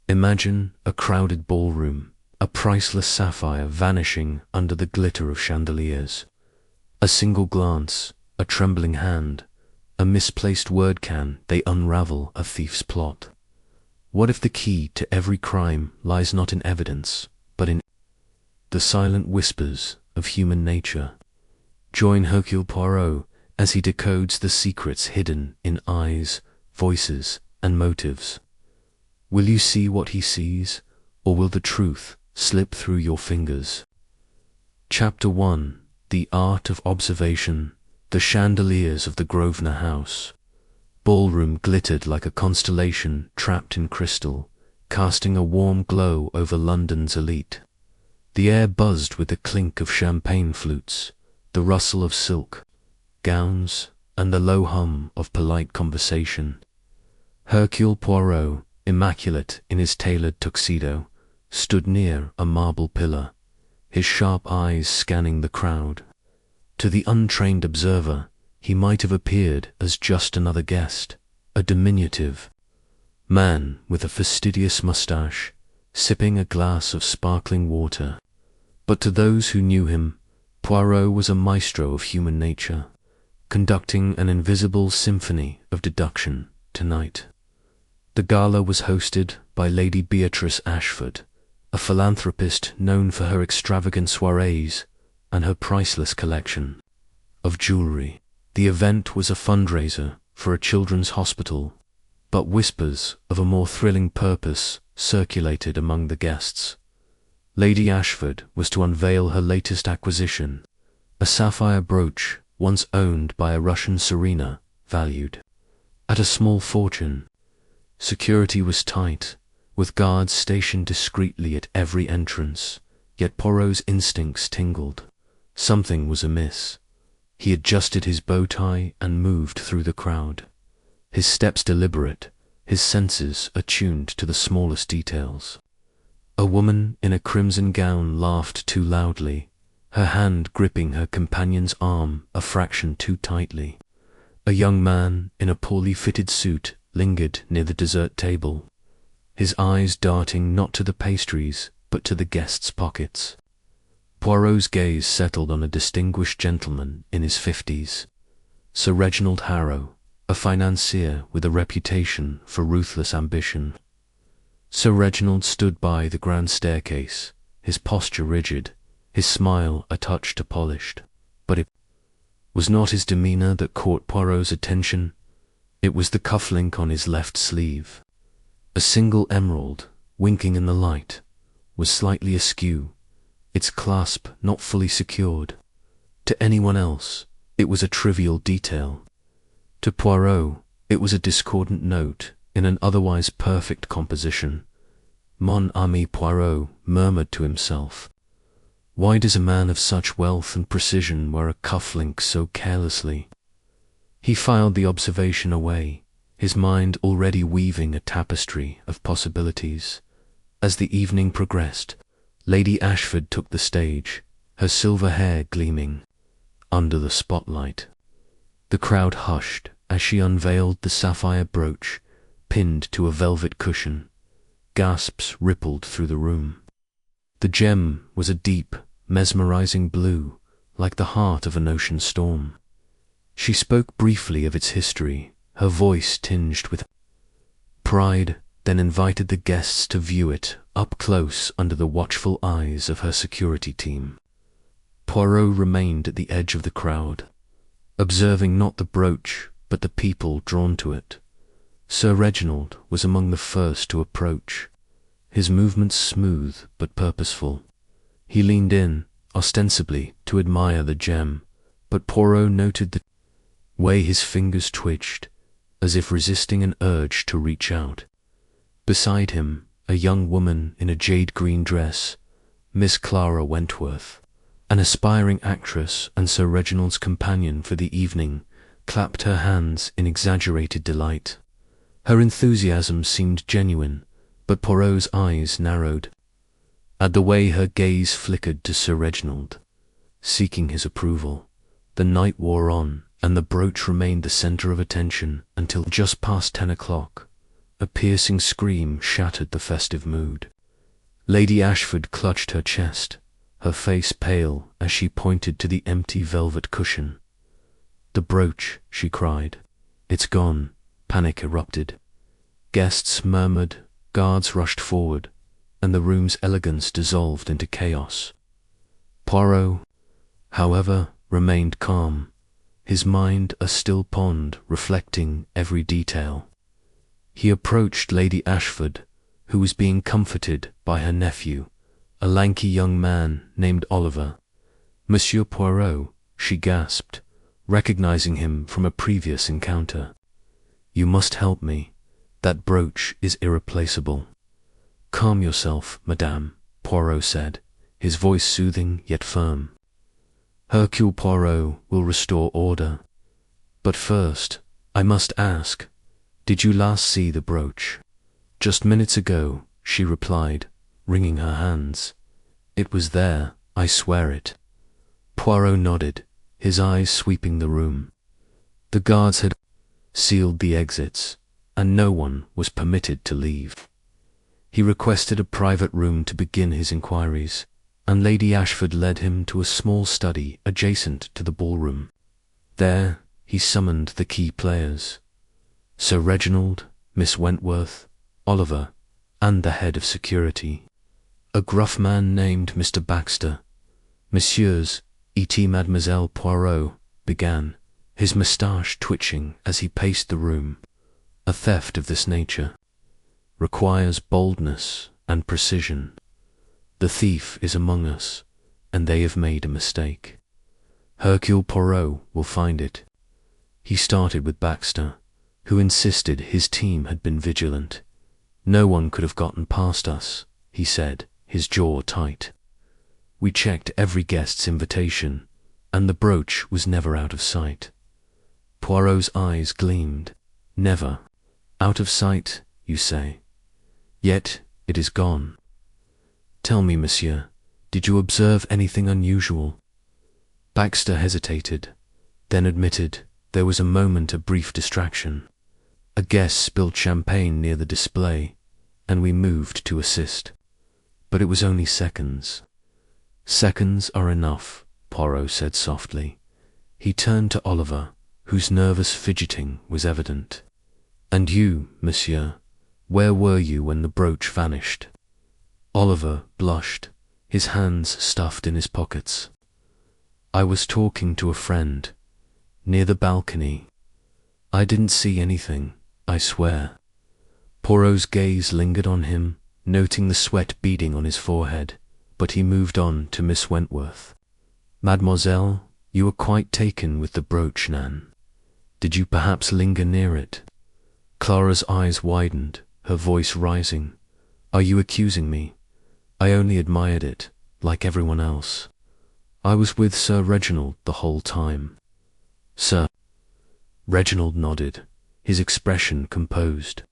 Imagine a crowded ballroom, a priceless sapphire vanishing under the glitter of chandeliers. A single glance, a trembling hand, a misplaced word they unravel a thief's plot. What if the key to every crime lies not in evidence, but in the silent whispers of human nature? Join Hercule Poirot as he decodes the secrets hidden in eyes, voices, and motives. Will you see what he sees, or will the truth slip through your fingers? Chapter 1: The Art of Observation. The chandeliers of the Grosvenor house. Ballroom glittered like a constellation trapped in crystal, casting a warm glow over London's elite. The air buzzed with the clink of champagne flutes, the rustle of silk gowns, and the low hum of polite conversation. Hercule Poirot, immaculate in his tailored tuxedo, stood near a marble pillar, his sharp eyes scanning the crowd. To the untrained observer, he might have appeared as just another guest, a diminutive man with a fastidious moustache, sipping a glass of sparkling water. But to those who knew him, Poirot was a maestro of human nature, conducting an invisible symphony of deduction tonight. The gala was hosted by Lady Beatrice Ashford, a philanthropist known for her extravagant soirees and her priceless collection of jewelry. The event was a fundraiser for a children's hospital, but whispers of a more thrilling purpose circulated among the guests. Lady Ashford was to unveil her latest acquisition, a sapphire brooch once owned by a Russian Serena, valued at a small fortune. Security was tight, with guards stationed discreetly at every entrance, yet Poirot's instincts tingled. Something was amiss. He adjusted his bow tie and moved through the crowd, his steps deliberate, his senses attuned to the smallest details. A woman in a crimson gown laughed too loudly, her hand gripping her companion's arm a fraction too tightly. A young man in a poorly fitted suit lingered near the dessert table, his eyes darting not to the pastries but to the guests' pockets. Poirot's gaze settled on a distinguished gentleman in his 50s, Sir Reginald Harrow, a financier with a reputation for ruthless ambition. Sir Reginald stood by the grand staircase, his posture rigid, his smile a touch too polished. But it was not his demeanour that caught Poirot's attention. It was the cufflink on his left sleeve. A single emerald, winking in the light, was slightly askew, its clasp not fully secured. To anyone else, it was a trivial detail. To Poirot, it was a discordant note in an otherwise perfect composition. Mon ami Poirot murmured to himself, why does a man of such wealth and precision wear a cufflink so carelessly? He filed the observation away, his mind already weaving a tapestry of possibilities. As the evening progressed, Lady Ashford took the stage, her silver hair gleaming under the spotlight. The crowd hushed as she unveiled the sapphire brooch, pinned to a velvet cushion. Gasps rippled through the room. The gem was a deep, mesmerizing blue, like the heart of an ocean storm. She spoke briefly of its history, her voice tinged with pride, then invited the guests to view it up close under the watchful eyes of her security team. Poirot remained at the edge of the crowd, observing not the brooch but the people drawn to it. Sir Reginald was among the first to approach, his movements smooth but purposeful. He leaned in, ostensibly to admire the gem, but Poirot noted the way his fingers twitched, as if resisting an urge to reach out. Beside him, a young woman in a jade-green dress, Miss Clara Wentworth, an aspiring actress and Sir Reginald's companion for the evening, clapped her hands in exaggerated delight. Her enthusiasm seemed genuine, but Poirot's eyes narrowed at the way her gaze flickered to Sir Reginald, seeking his approval. The night wore on, and the brooch remained the centre of attention until just past 10 o'clock, A piercing scream shattered the festive mood. Lady Ashford clutched her chest, her face pale as she pointed to the empty velvet cushion. "The brooch," she cried. "It's gone." Panic erupted. Guests murmured, guards rushed forward, and the room's elegance dissolved into chaos. Poirot, however, remained calm, his mind a still pond reflecting every detail. He approached Lady Ashford, who was being comforted by her nephew, a lanky young man named Oliver. "Monsieur Poirot," she gasped, recognizing him from a previous encounter. "You must help me. That brooch is irreplaceable." "Calm yourself, madame," Poirot said, his voice soothing yet firm. "Hercule Poirot will restore order. But first, I must ask, did you last see the brooch?" "Just minutes ago," she replied, wringing her hands. "It was there, I swear it." Poirot nodded, his eyes sweeping the room. The guards had sealed the exits, and no one was permitted to leave. He requested a private room to begin his inquiries, and Lady Ashford led him to a small study adjacent to the ballroom. There he summoned the key players: Sir Reginald, Miss Wentworth, Oliver, and the head of security. A gruff man named Mr. Baxter. "Messieurs, et Mademoiselle Poirot," began, his moustache twitching as he paced the room. "A theft of this nature requires boldness and precision. The thief is among us, and they have made a mistake. Hercule Poirot will find it." He started with Baxter, who insisted his team had been vigilant. "No one could have gotten past us," he said, his jaw tight. "We checked every guest's invitation, and the brooch was never out of sight." Poirot's eyes gleamed. "Never. Out of sight, you say? Yet it is gone. Tell me, monsieur, did you observe anything unusual?" Baxter hesitated, then admitted there was a moment of brief distraction. A guest spilled champagne near the display, and we moved to assist. But it was only seconds. "Seconds are enough," Poirot said softly. He turned to Oliver, whose nervous fidgeting was evident. "And you, monsieur, where were you when the brooch vanished?" Oliver blushed, his hands stuffed in his pockets. "I was talking to a friend, near the balcony. I didn't see anything, I swear." Poirot's gaze lingered on him, noting the sweat beading on his forehead, but he moved on to Miss Wentworth. "Mademoiselle, you were quite taken with the brooch, Nan. Did you perhaps linger near it?" Clara's eyes widened, her voice rising. "Are you accusing me? I only admired it, like everyone else. I was with Sir Reginald the whole time." "Sir?" Reginald nodded, his expression composed.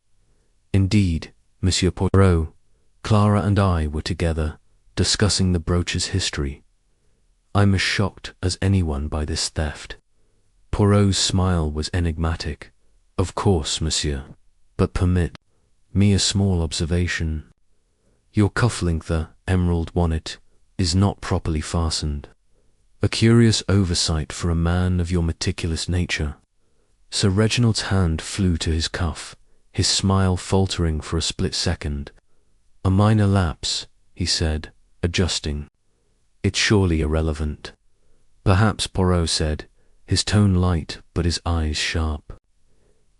"Indeed, Monsieur Poirot, Clara and I were together, discussing the brooch's history. I'm as shocked as anyone by this theft." Poirot's smile was enigmatic. "Of course, monsieur, but permit me a small observation. Your cufflink, the emerald bonnet, is not properly fastened. A curious oversight for a man of your meticulous nature." Sir Reginald's hand flew to his cuff, his smile faltering for a split second. "A minor lapse," he said, adjusting. "It's surely irrelevant." "Perhaps," Poirot said, his tone light but his eyes sharp.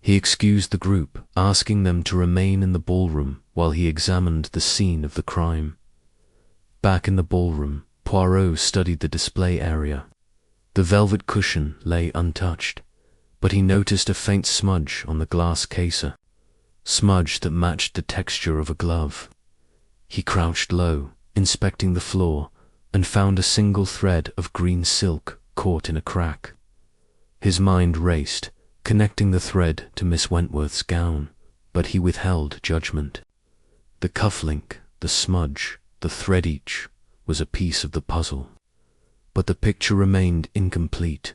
He excused the group, asking them to remain in the ballroom while he examined the scene of the crime. Back in the ballroom, Poirot studied the display area. The velvet cushion lay untouched, but he noticed a faint smudge on the glass caser, smudge that matched the texture of a glove. He crouched low, inspecting the floor, and found a single thread of green silk caught in a crack. His mind raced, connecting the thread to Miss Wentworth's gown, but he withheld judgment. The cufflink, the smudge, the thread each was a piece of the puzzle. But the picture remained incomplete.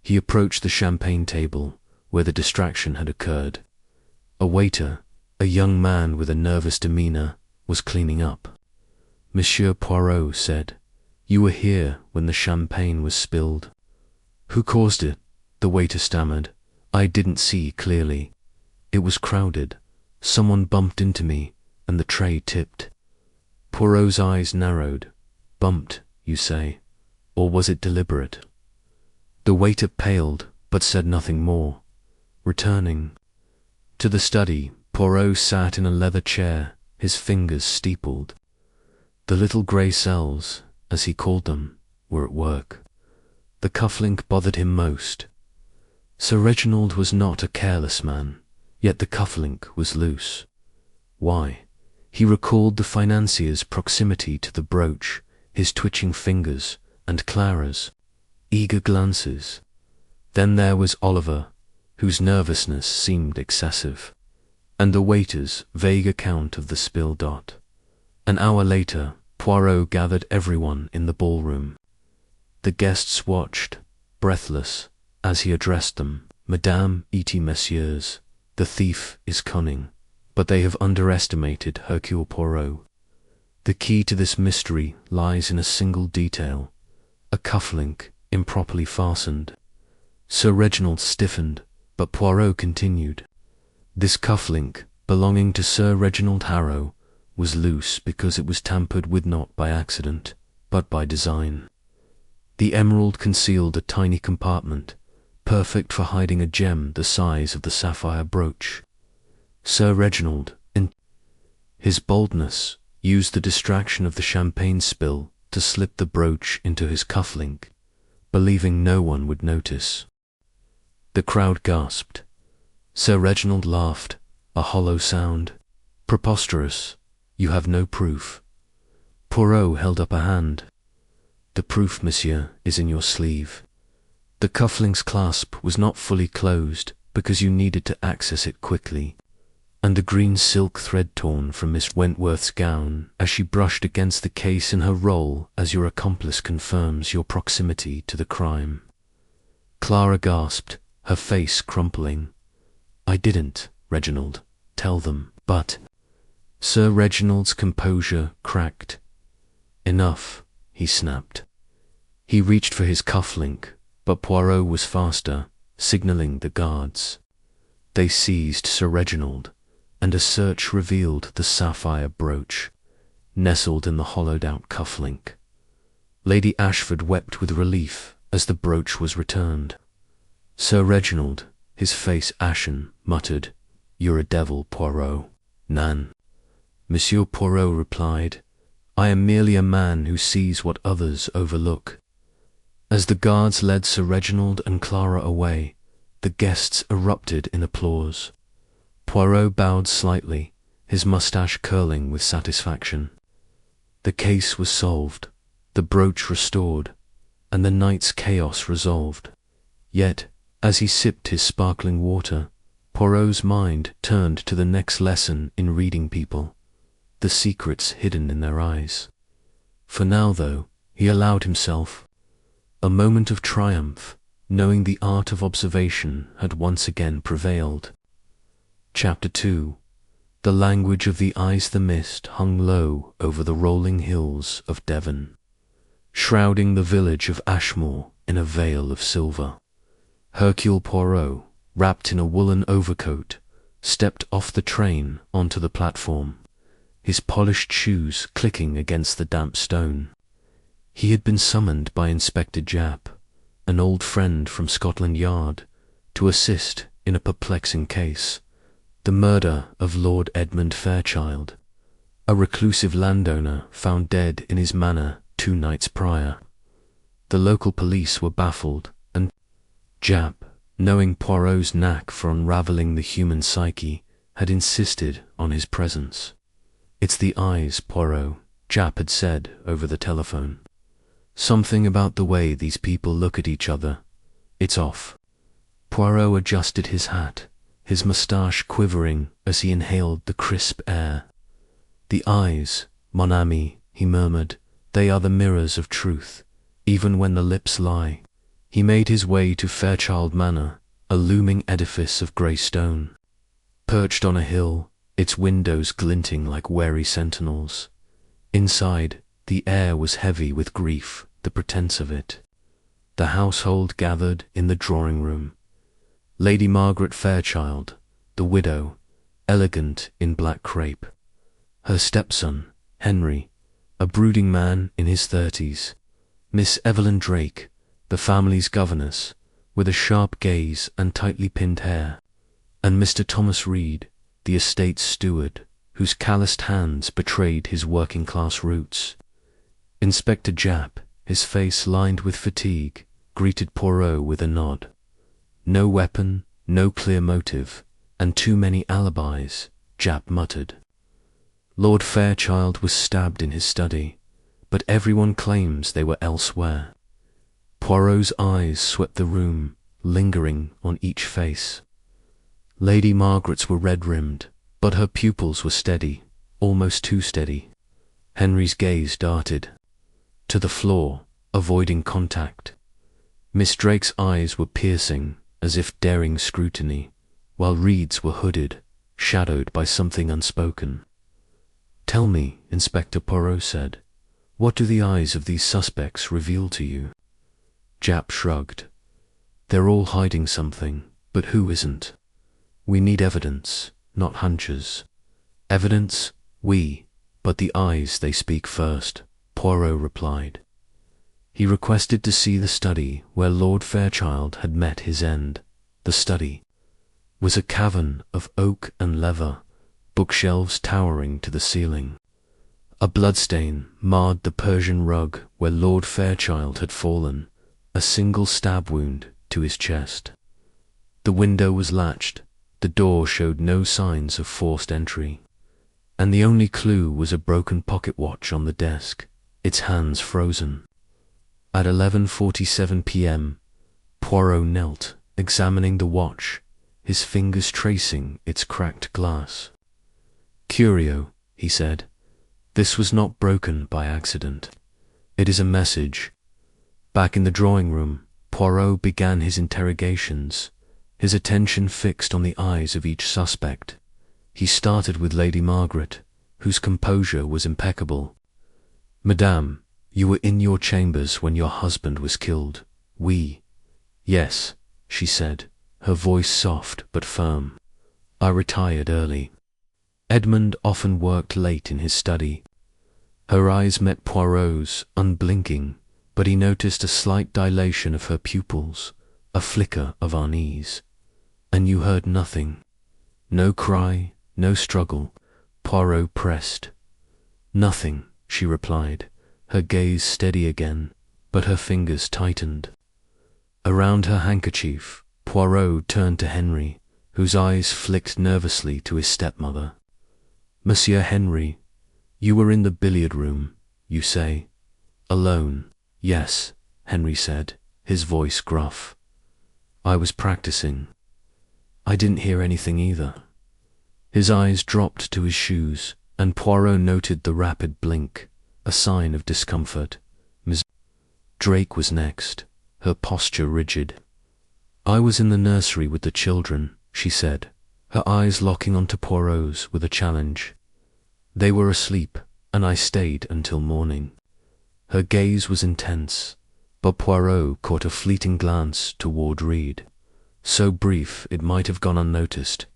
He approached the champagne table, where the distraction had occurred. A waiter, A young man with a nervous demeanor was cleaning up. Monsieur Poirot said, "You were here when the champagne was spilled." "Who caused it?" the waiter stammered. "I didn't see clearly. It was crowded. Someone bumped into me, and the tray tipped." Poirot's eyes narrowed. "Bumped, you say? Or was it deliberate?" The waiter paled, but said nothing more. Returning to the study, Poirot sat in a leather chair, his fingers steepled. The little grey cells, as he called them, were at work. The cufflink bothered him most. Sir Reginald was not a careless man, yet the cufflink was loose. Why? He recalled the financier's proximity to the brooch, his twitching fingers, and Clara's eager glances. Then there was Oliver, whose nervousness seemed excessive, and the waiter's vague account of the spill dot. An hour later, Poirot gathered everyone in the ballroom. The guests watched, breathless, as he addressed them. "Madame et messieurs, the thief is cunning, but they have underestimated Hercule Poirot. The key to this mystery lies in a single detail, a cufflink improperly fastened." Sir Reginald stiffened, but Poirot continued. "This cufflink, belonging to Sir Reginald Harrow, was loose because it was tampered with not by accident, but by design. The emerald concealed a tiny compartment, perfect for hiding a gem the size of the sapphire brooch. Sir Reginald, in his boldness, used the distraction of the champagne spill to slip the brooch into his cufflink, believing no one would notice." The crowd gasped. Sir Reginald laughed, a hollow sound. "Preposterous. You have no proof." Poirot held up a hand. "The proof, monsieur, is in your sleeve. The cufflink's clasp was not fully closed because you needed to access it quickly, and the green silk thread torn from Miss Wentworth's gown as she brushed against the case in her role as your accomplice confirms your proximity to the crime." Clara gasped, her face crumpling. "I didn't, Reginald. Tell them." But Sir Reginald's composure cracked. "Enough," he snapped. He reached for his cufflink, but Poirot was faster, signalling the guards. They seized Sir Reginald, and a search revealed the sapphire brooch, nestled in the hollowed-out cufflink. Lady Ashford wept with relief as the brooch was returned. Sir Reginald, his face ashen, muttered, "You're a devil, Poirot." "Nan." Monsieur Poirot replied, "I am merely a man who sees what others overlook." As the guards led Sir Reginald and Clara away, the guests erupted in applause. Poirot bowed slightly, his moustache curling with satisfaction. The case was solved, the brooch restored, and the night's chaos resolved. Yet, as he sipped his sparkling water, Poirot's mind turned to the next lesson in reading people, the secrets hidden in their eyes. For now, though, he allowed himself a moment of triumph, knowing the art of observation had once again prevailed. Chapter 2. The language of the eyes. The mist hung low over the rolling hills of Devon, shrouding the village of Ashmore in a veil of silver. Hercule Poirot, wrapped in a woolen overcoat, stepped off the train onto the platform, his polished shoes clicking against the damp stone. He had been summoned by Inspector Japp, an old friend from Scotland Yard, to assist in a perplexing case, the murder of Lord Edmund Fairchild, a reclusive landowner found dead in his manor 2 nights prior. The local police were baffled, and Japp, knowing Poirot's knack for unraveling the human psyche, had insisted on his presence. "It's the eyes, Poirot," Japp had said over the telephone. "Something about the way these people look at each other. It's off." Poirot adjusted his hat, his moustache quivering as he inhaled the crisp air. "The eyes, mon ami," he murmured, "they are the mirrors of truth, even when the lips lie." He made his way to Fairchild Manor, a looming edifice of grey stone. Perched on a hill, its windows glinting like wary sentinels. Inside, the air was heavy with grief, the pretense of it. The household gathered in the drawing-room. Lady Margaret Fairchild, the widow, elegant in black crape. Her stepson, Henry, a brooding man in his 30s. Miss Evelyn Drake, the family's governess, with a sharp gaze and tightly pinned hair. And Mr. Thomas Reed, the estate's steward, whose calloused hands betrayed his working-class roots. Inspector Japp, his face lined with fatigue, greeted Poirot with a nod. No weapon, no clear motive, and too many alibis, Japp muttered. Lord Fairchild was stabbed in his study, but everyone claims they were elsewhere. Poirot's eyes swept the room, lingering on each face. Lady Margaret's were red-rimmed, but her pupils were steady, almost too steady. Henry's gaze darted to the floor, avoiding contact. Miss Drake's eyes were piercing, as if daring scrutiny, while Reed's were hooded, shadowed by something unspoken. "Tell me," Inspector Poirot said, "what do the eyes of these suspects reveal to you?" Japp shrugged. "They're all hiding something, but who isn't? We need evidence, not hunches." "Evidence? But the eyes, they speak first," Poirot replied. He requested to see the study where Lord Fairchild had met his end. The study was a cavern of oak and leather, bookshelves towering to the ceiling. A bloodstain marred the Persian rug where Lord Fairchild had fallen, a single stab wound to his chest. The window was latched, the door showed no signs of forced entry, and the only clue was a broken pocket watch on the desk, its hands frozen. At 11:47 p.m., Poirot knelt, examining the watch, his fingers tracing its cracked glass. "Curio," he said, "this was not broken by accident. It is a message." Back in the drawing-room, Poirot began his interrogations, his attention fixed on the eyes of each suspect. He started with Lady Margaret, whose composure was impeccable. "Madame, you were in your chambers when your husband was killed." "Yes," she said, her voice soft but firm. "I retired early." Edmund often worked late in his study. Her eyes met Poirot's, unblinking, but he noticed a slight dilation of her pupils, a flicker of unease. "And you heard nothing? No cry, no struggle?" Poirot pressed. "Nothing," she replied, her gaze steady again, but her fingers tightened. Around her handkerchief, Poirot turned to Henry, whose eyes flicked nervously to his stepmother. "Monsieur Henry, you were in the billiard-room, you say?" "Alone." "Yes," Henry said, his voice gruff. "I was practicing." "I didn't hear anything either." His eyes dropped to his shoes, and Poirot noted the rapid blink, a sign of discomfort. Miss Drake was next, her posture rigid. "I was in the nursery with the children," she said, her eyes locking onto Poirot's with a challenge. "They were asleep, and I stayed until morning." Her gaze was intense, but Poirot caught a fleeting glance toward Reed, so brief it might have gone unnoticed.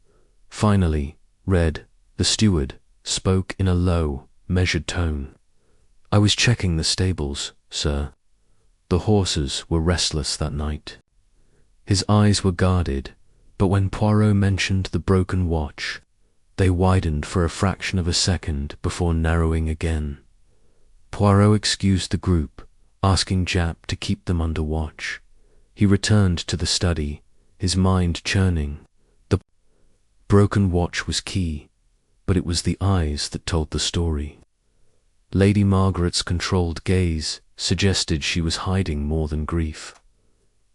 Finally, Red, the steward, spoke in a low, measured tone. "I was checking the stables, sir. The horses were restless that night." His eyes were guarded, but when Poirot mentioned the broken watch, they widened for a fraction of a second before narrowing again. Poirot excused the group, asking Japp to keep them under watch. He returned to the study, his mind churning. The broken watch was key, but it was the eyes that told the story. Lady Margaret's controlled gaze suggested she was hiding more than grief.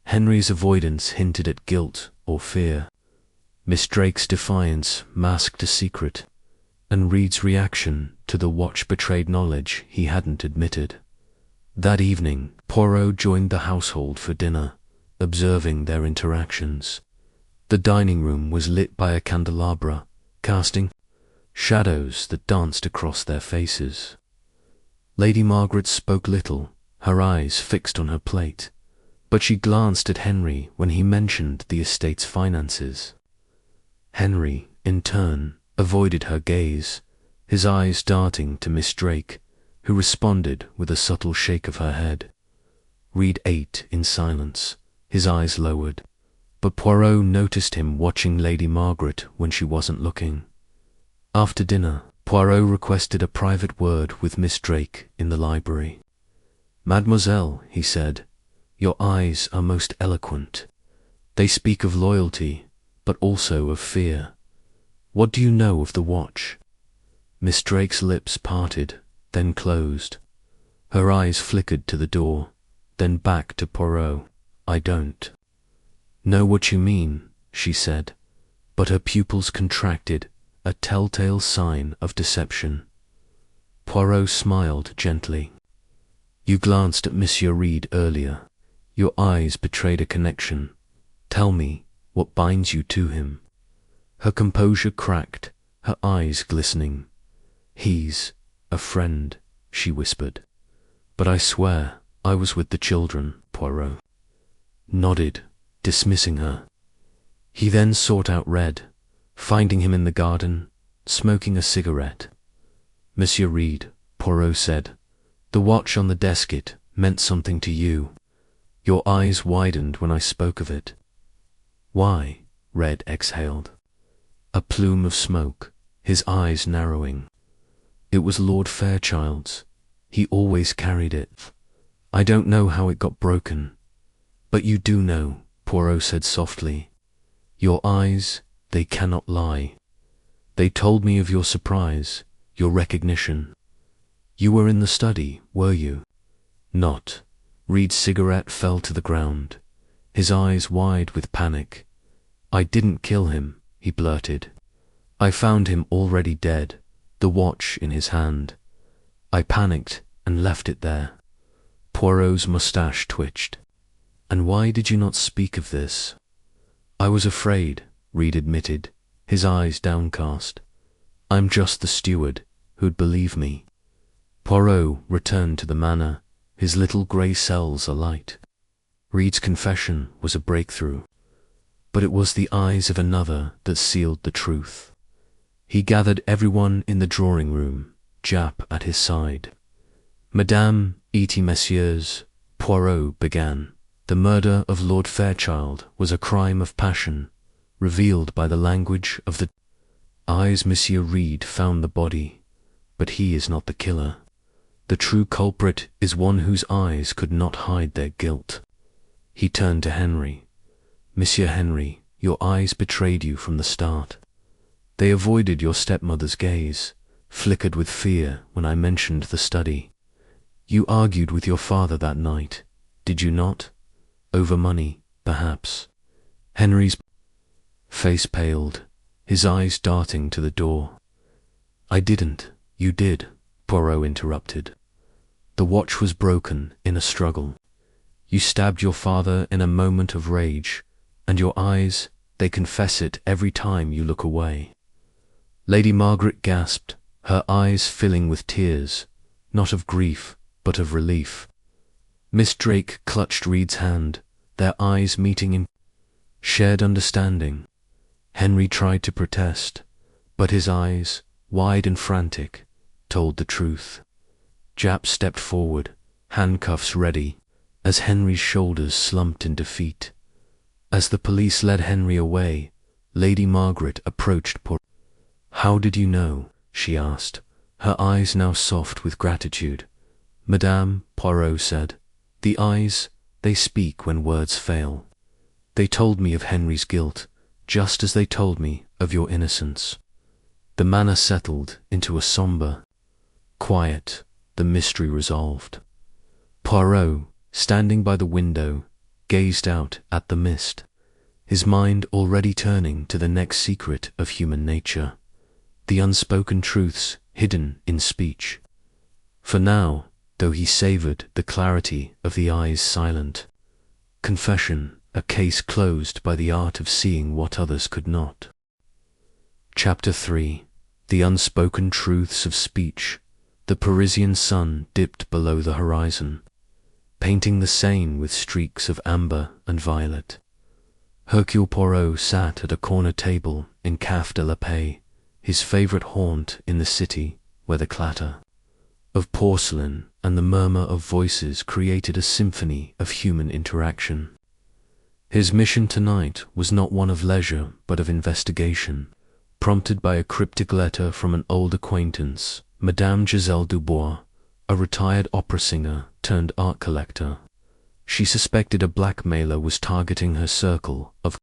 Henry's avoidance hinted at guilt or fear. Miss Drake's defiance masked a secret, and Reed's reaction to the watch betrayed knowledge he hadn't admitted. That evening, Poirot joined the household for dinner, observing their interactions. The dining room was lit by a candelabra, casting shadows that danced across their faces. Lady Margaret spoke little, her eyes fixed on her plate, but she glanced at Henry when he mentioned the estate's finances. Henry, in turn, avoided her gaze, his eyes darting to Miss Drake, who responded with a subtle shake of her head. Reed ate in silence, his eyes lowered, but Poirot noticed him watching Lady Margaret when she wasn't looking. After dinner, Poirot requested a private word with Miss Drake in the library. "Mademoiselle," he said, "your eyes are most eloquent. They speak of loyalty, but also of fear. What do you know of the watch?" Miss Drake's lips parted, then closed. Her eyes flickered to the door, then back to Poirot. "I don't know what you mean," she said, but her pupils contracted, a telltale sign of deception. Poirot smiled gently. "You glanced at Monsieur Reed earlier. Your eyes betrayed a connection. Tell me, what binds you to him?" Her composure cracked, her eyes glistening. "He's a friend," she whispered. "But I swear I was with the children." Poirot nodded, dismissing her. He then sought out Red, finding him in the garden, smoking a cigarette. "Monsieur Reed," Poirot said, "the watch on the desket meant something to you. Your eyes widened when I spoke of it." "Why?" Red exhaled. A plume of smoke, his eyes narrowing. "It was Lord Fairchild's. He always carried it. I don't know how it got broken." "But you do know," Poirot said softly. "Your eyes, they cannot lie. They told me of your surprise, your recognition. You were in the study, were you?" "Not." Reed's cigarette fell to the ground, his eyes wide with panic. "I didn't kill him," he blurted. "I found him already dead, the watch in his hand. I panicked and left it there." Poirot's moustache twitched. "And why did you not speak of this?" "I was afraid," Reed admitted, his eyes downcast. "I'm just the steward who'd believe me." Poirot returned to the manor, his little grey cells alight. Reed's confession was a breakthrough, but it was the eyes of another that sealed the truth. He gathered everyone in the drawing-room, Jap at his side. "Madame, et messieurs," Poirot began, "the murder of Lord Fairchild was a crime of passion, revealed by the language of the eyes. Monsieur Reed found the body, but he is not the killer. The true culprit is one whose eyes could not hide their guilt." He turned to Henry. "Monsieur Henry, your eyes betrayed you from the start. They avoided your stepmother's gaze, flickered with fear when I mentioned the study. You argued with your father that night, did you not? Over money, perhaps." Henry's face paled, his eyes darting to the door. "I didn't, you did," Poirot interrupted. "The watch was broken in a struggle. You stabbed your father in a moment of rage, and your eyes, they confess it every time you look away." Lady Margaret gasped, her eyes filling with tears, not of grief, but of relief. Miss Drake clutched Reed's hand, their eyes meeting in shared understanding. Henry tried to protest, but his eyes, wide and frantic, told the truth. Jap stepped forward, handcuffs ready, as Henry's shoulders slumped in defeat. As the police led Henry away, Lady Margaret approached Poirot. "How did you know?" she asked, her eyes now soft with gratitude. "Madame," Poirot said, "the eyes, they speak when words fail. They told me of Henry's guilt, just as they told me of your innocence." The manor settled into a sombre quiet, the mystery resolved. Poirot, standing by the window, gazed out at the mist, his mind already turning to the next secret of human nature, the unspoken truths hidden in speech. For now, though he savoured the clarity of the eyes silent, confession, a case closed by the art of seeing what others could not. Chapter 3. the unspoken truths of speech. The Parisian sun dipped below the horizon, painting the Seine with streaks of amber and violet. Hercule Poirot sat at a corner table in Café de la Paix, his favorite haunt in the city, where the clatter of porcelain and the murmur of voices created a symphony of human interaction. His mission tonight was not one of leisure but of investigation, prompted by a cryptic letter from an old acquaintance, Madame Giselle Dubois, a retired opera singer turned art collector. She suspected a blackmailer was targeting her circle of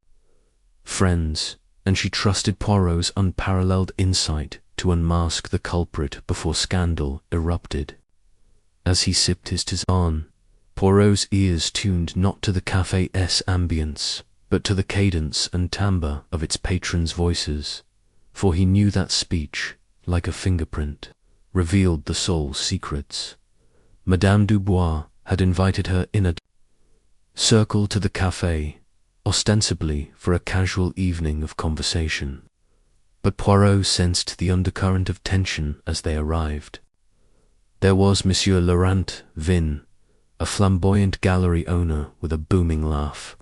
friends, and she trusted Poirot's unparalleled insight to unmask the culprit before scandal erupted. As he sipped his tisane, Poirot's ears tuned not to the café's ambience, but to the cadence and timbre of its patrons' voices, for he knew that speech, like a fingerprint, revealed the soul's secrets. Madame Dubois had invited her inner circle to the café, ostensibly for a casual evening of conversation. But Poirot sensed the undercurrent of tension as they arrived. There was Monsieur Laurent Vin, a flamboyant gallery owner with a booming laugh,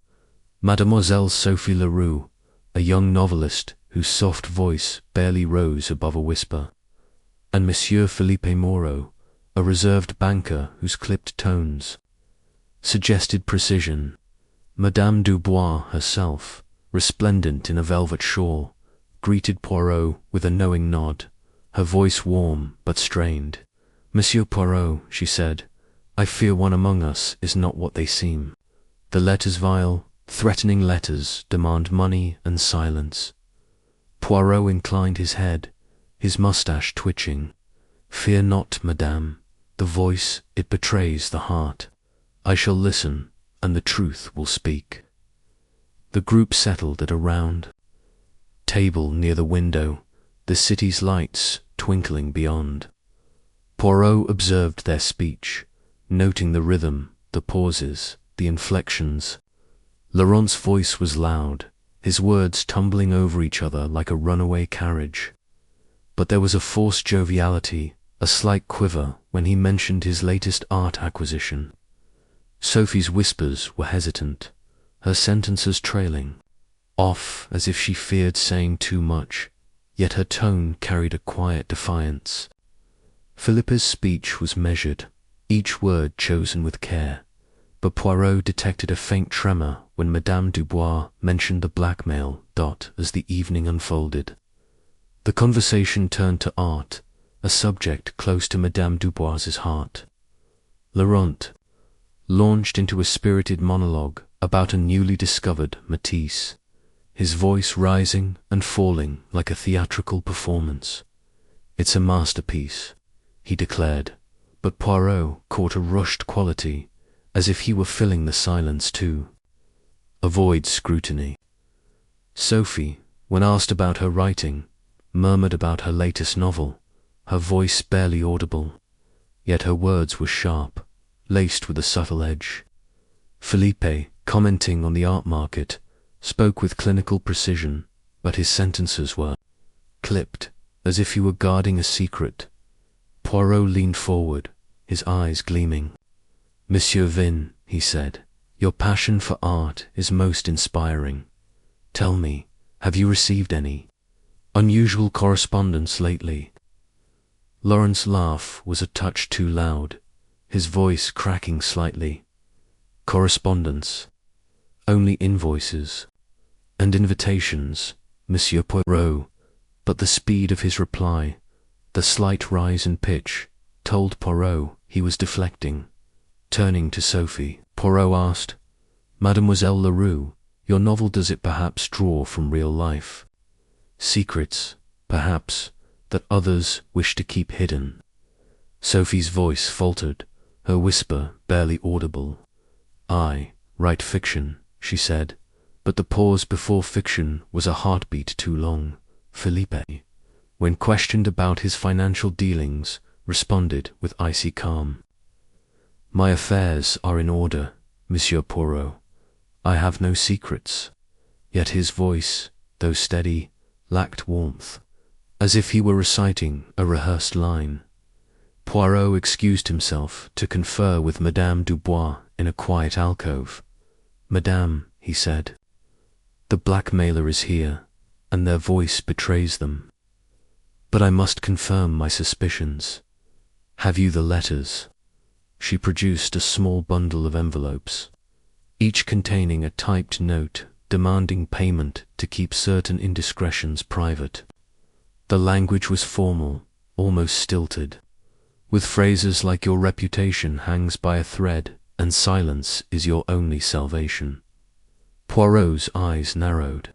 Mademoiselle Sophie Leroux, a young novelist whose soft voice barely rose above a whisper, and Monsieur Philippe Moreau, a reserved banker whose clipped tones suggested precision. Madame Dubois herself, resplendent in a velvet shawl, greeted Poirot with a knowing nod, her voice warm but strained. "Monsieur Poirot," she said, "I fear one among us is not what they seem. The letters vile, threatening letters demand money and silence." Poirot inclined his head, his moustache twitching. "Fear not, madame. The voice, it betrays the heart. I shall listen, and the truth will speak." The group settled at a round table near the window, the city's lights twinkling beyond. Poirot observed their speech, noting the rhythm, the pauses, the inflections. Laurent's voice was loud, his words tumbling over each other like a runaway carriage. But there was a forced joviality, a slight quiver when he mentioned his latest art acquisition. Sophie's whispers were hesitant, her sentences trailing off as if she feared saying too much, yet her tone carried a quiet defiance. Philippe's speech was measured, each word chosen with care, but Poirot detected a faint tremor when Madame Dubois mentioned the blackmail as the evening unfolded. The conversation turned to art, a subject close to Madame Dubois's heart. Laurent launched into a spirited monologue about a newly discovered Matisse, his voice rising and falling like a theatrical performance. "It's a masterpiece," he declared, but Poirot caught a rushed quality, as if he were filling the silence too. "Avoid scrutiny." Sophie, when asked about her writing, murmured about her latest novel, her voice barely audible, yet her words were sharp, laced with a subtle edge. Philippe, commenting on the art market, spoke with clinical precision, but his sentences were clipped, as if he were guarding a secret. Poirot leaned forward, his eyes gleaming. "Monsieur Vin," he said, "your passion for art is most inspiring. Tell me, have you received any unusual correspondence lately?" Laurent's laugh was a touch too loud, his voice cracking slightly. "Correspondence? Only invoices and invitations, Monsieur Poirot." But the speed of his reply, the slight rise in pitch, told Poirot he was deflecting. Turning to Sophie, Poirot asked, "Mademoiselle Leroux, your novel, does it perhaps draw from real life? Secrets, perhaps, that others wish to keep hidden?" Sophie's voice faltered, her whisper barely audible. "I write fiction," she said, but the pause before fiction was a heartbeat too long. Philippe, when questioned about his financial dealings, responded with icy calm. "My affairs are in order, Monsieur Poirot. I have no secrets." Yet his voice, though steady, lacked warmth. as if he were reciting a rehearsed line. Poirot excused himself to confer with Madame Dubois in a quiet alcove. "Madame," he said, "the blackmailer is here, and their voice betrays them. But I must confirm my suspicions. Have you the letters?" She produced a small bundle of envelopes, each containing a typed note demanding payment to keep certain indiscretions private. The language was formal, almost stilted, with phrases like "your reputation hangs by a thread, and silence is your only salvation." Poirot's eyes narrowed.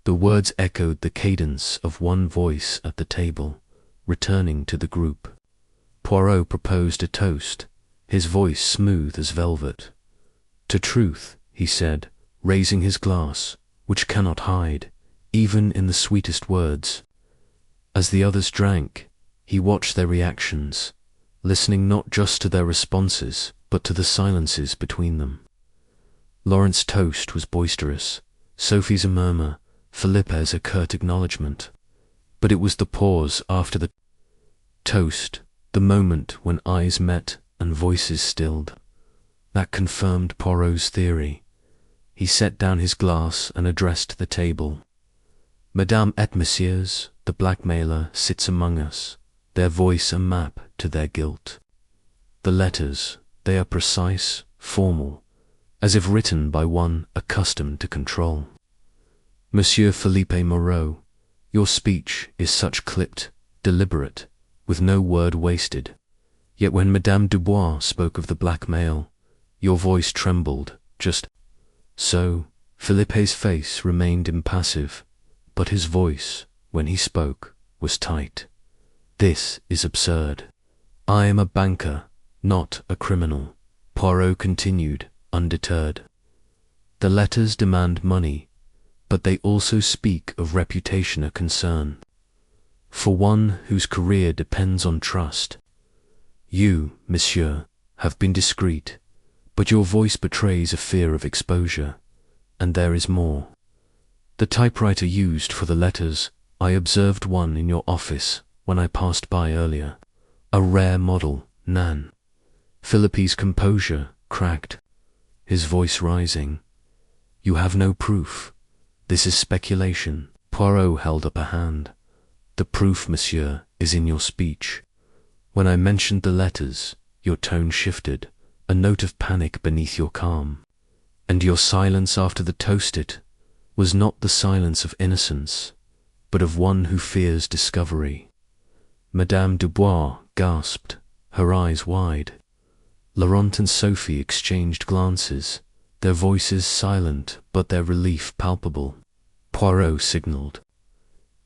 The words echoed the cadence of one voice at the table, returning to the group. Poirot proposed a toast, his voice smooth as velvet. "To truth," he said, raising his glass, which cannot hide, even in the sweetest words. As the others drank, he watched their reactions, listening not just to their responses, but to the silences between them. Laurence's toast was boisterous, Sophie's a murmur, Philippe's a curt acknowledgement. But it was the pause after the toast, the moment when eyes met and voices stilled, that confirmed Poirot's theory. He set down his glass and addressed the table. "Madame et messieurs, the blackmailer sits among us, their voice a map to their guilt. The letters, they are precise, formal, as if written by one accustomed to control. Monsieur Philippe Moreau, your speech is such clipped, deliberate, with no word wasted. Yet when Madame Dubois spoke of the blackmail, your voice trembled, just so." Philippe's face remained impassive, but his voice, when he spoke, was tight. "This is absurd. I am a banker, not a criminal," Poirot continued, undeterred. "The letters demand money, but they also speak of reputation a concern. For one whose career depends on trust. You, monsieur, have been discreet, but your voice betrays a fear of exposure, and there is more. The typewriter used for the letters, I observed one in your office when I passed by earlier, a rare model, Nan." Philippe's composure cracked, his voice rising. "You have no proof. This is speculation." Poirot held up a hand. "The proof, monsieur, is in your speech. When I mentioned the letters, your tone shifted, a note of panic beneath your calm. And your silence after the toast was not the silence of innocence, but of one who fears discovery." Madame Dubois gasped, her eyes wide. Laurent and Sophie exchanged glances, their voices silent but their relief palpable. Poirot signalled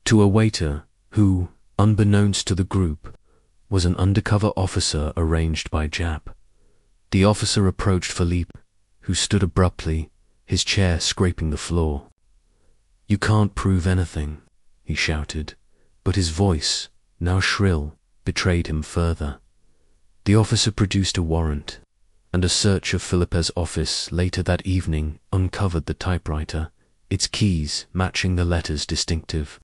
to a waiter who, unbeknownst to the group, was an undercover officer arranged by Jap. The officer approached Philippe, who stood abruptly, his chair scraping the floor. "You can't prove anything," he shouted, but his voice, now shrill, betrayed him further. The officer produced a warrant, and a search of Philippe's office later that evening uncovered the typewriter, its keys matching the letter's distinctive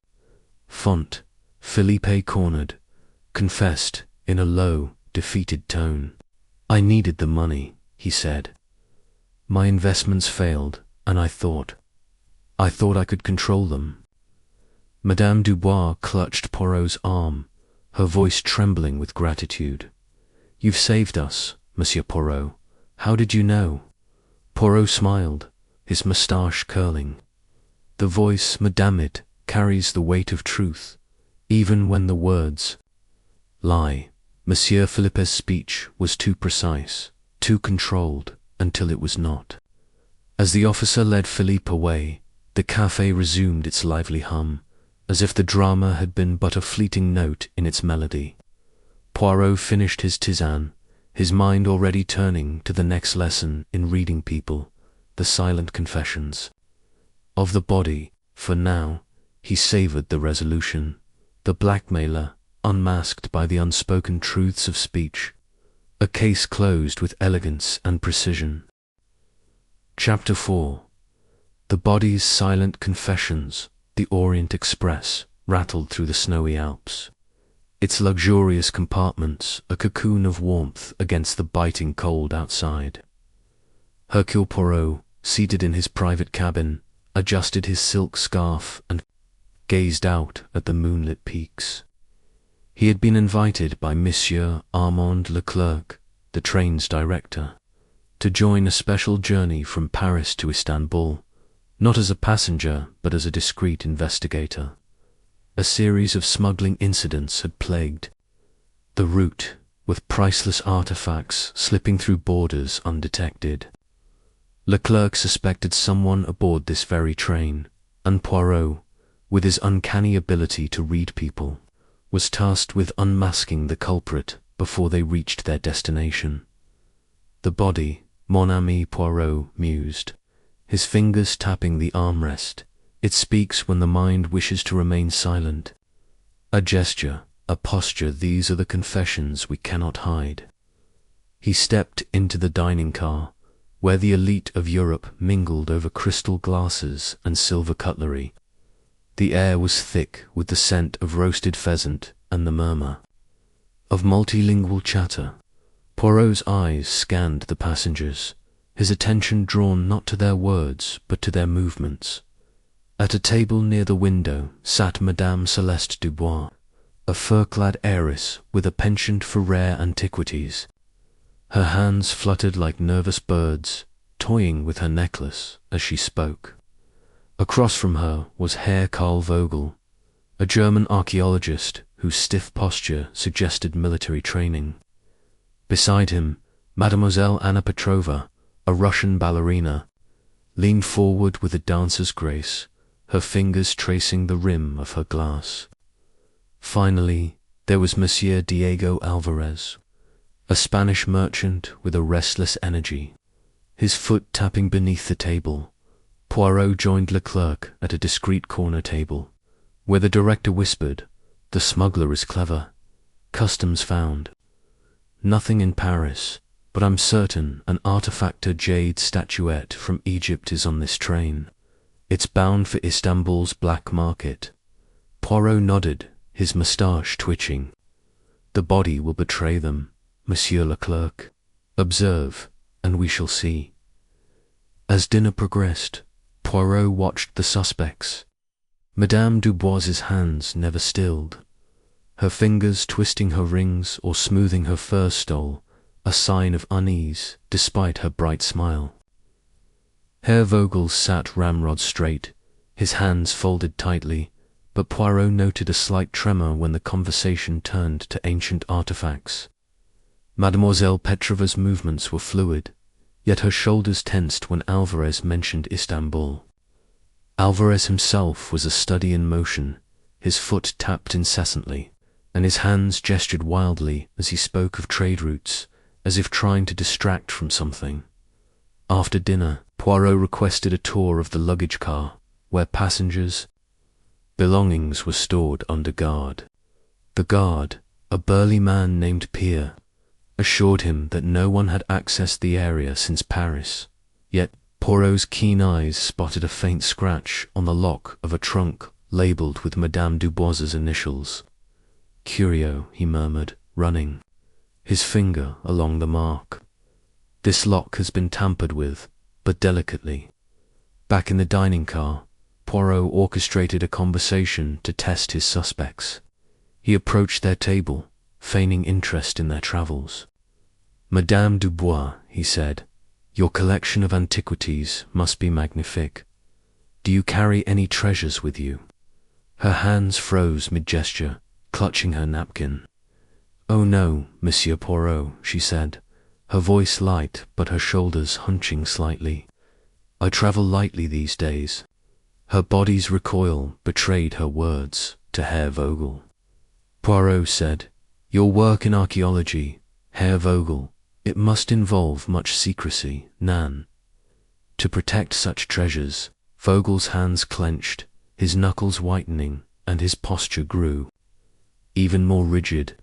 font. Philippe cornered, confessed in a low, defeated tone. "I needed the money," he said. "My investments failed, and I thought I could control them." Madame Dubois clutched Poirot's arm, her voice trembling with gratitude. "You've saved us, Monsieur Poirot. How did you know?" Poirot smiled, his moustache curling. "The voice, madame, it carries the weight of truth, even when the words lie." Monsieur Philippe's speech was too precise, too controlled, until it was not. As the officer led Philippe away, the café resumed its lively hum, as if the drama had been but a fleeting note in its melody. Poirot finished his tisane, his mind already turning to the next lesson in reading people, the silent confessions of the body. For now, he savoured the resolution, the blackmailer, unmasked by the unspoken truths of speech, a case closed with elegance and precision. Chapter 4. The Body's Silent Confessions, the Orient Express, rattled through the snowy Alps, its luxurious compartments a cocoon of warmth against the biting cold outside. Hercule Poirot, seated in his private cabin, adjusted his silk scarf and gazed out at the moonlit peaks. He had been invited by Monsieur Armand Leclerc, the train's director, to join a special journey from Paris to Istanbul, not as a passenger but as a discreet investigator. A series of smuggling incidents had plagued the route, with priceless artifacts slipping through borders undetected. Leclerc suspected someone aboard this very train, and Poirot, with his uncanny ability to read people, was tasked with unmasking the culprit before they reached their destination. The body, mon ami Poirot mused, his fingers tapping the armrest. It speaks when the mind wishes to remain silent. A gesture, a posture, these are the confessions we cannot hide. He stepped into the dining car, where the elite of Europe mingled over crystal glasses and silver cutlery. The air was thick with the scent of roasted pheasant and the murmur of multilingual chatter. Poirot's eyes scanned the passengers, his attention drawn not to their words but to their movements. At a table near the window sat Madame Celeste Dubois, a fur-clad heiress with a penchant for rare antiquities. Her hands fluttered like nervous birds, toying with her necklace as she spoke. Across from her was Herr Karl Vogel, a German archaeologist whose stiff posture suggested military training. Beside him, Mademoiselle Anna Petrova, a Russian ballerina, leaned forward with a dancer's grace, her fingers tracing the rim of her glass. Finally, there was Monsieur Diego Alvarez, a Spanish merchant with a restless energy, his foot tapping beneath the table. Poirot joined Leclerc at a discreet corner table, where the director whispered, "The smuggler is clever. Customs found. Nothing in Paris, but I'm certain an artifactor jade statuette from Egypt is on this train. It's bound for Istanbul's black market." Poirot nodded, his moustache twitching. "The body will betray them, Monsieur Leclerc. Observe, and we shall see." As dinner progressed, Poirot watched the suspects. Madame Dubois's hands never stilled, her fingers twisting her rings or smoothing her fur stole, a sign of unease despite her bright smile. Herr Vogel sat ramrod straight, his hands folded tightly, but Poirot noted a slight tremor when the conversation turned to ancient artifacts. Mademoiselle Petrova's movements were fluid, yet her shoulders tensed when Alvarez mentioned Istanbul. Alvarez himself was a study in motion, his foot tapped incessantly, and his hands gestured wildly as he spoke of trade routes, as if trying to distract from something. After dinner, Poirot requested a tour of the luggage car, where passengers' belongings were stored under guard. The guard, a burly man named Pierre, assured him that no one had accessed the area since Paris, yet Poirot's keen eyes spotted a faint scratch on the lock of a trunk labelled with Madame Dubois's initials. "Curio," he murmured, running his finger along the mark. "This lock has been tampered with, but delicately." Back in the dining car, Poirot orchestrated a conversation to test his suspects. He approached their table, feigning interest in their travels. "Madame Dubois," he said, "your collection of antiquities must be magnifique. Do you carry any treasures with you?" Her hands froze mid-gesture, clutching her napkin. "Oh no, Monsieur Poirot," she said, her voice light but her shoulders hunching slightly. "I travel lightly these days." Her body's recoil betrayed her words to Herr Vogel. Poirot said, "Your work in archaeology, Herr Vogel, it must involve much secrecy, Nan." To protect such treasures, Vogel's hands clenched, his knuckles whitening, and his posture grew even more rigid.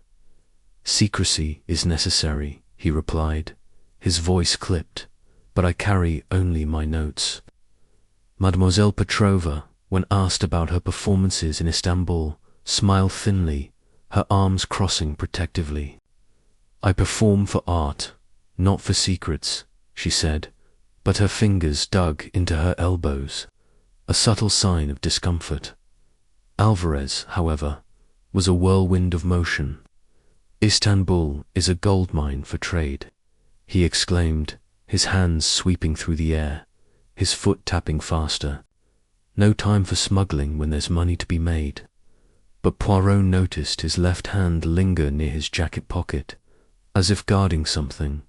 "Secrecy is necessary," he replied, his voice clipped, "but I carry only my notes." Mademoiselle Petrova, when asked about her performances in Istanbul, smiled thinly, her arms crossing protectively. "I perform for art, not for secrets," she said, but her fingers dug into her elbows, a subtle sign of discomfort. Alvarez, however, was a whirlwind of motion. "Istanbul is a goldmine for trade," he exclaimed, his hands sweeping through the air, his foot tapping faster. "No time for smuggling when there's money to be made." But Poirot noticed his left hand linger near his jacket pocket, as if guarding something.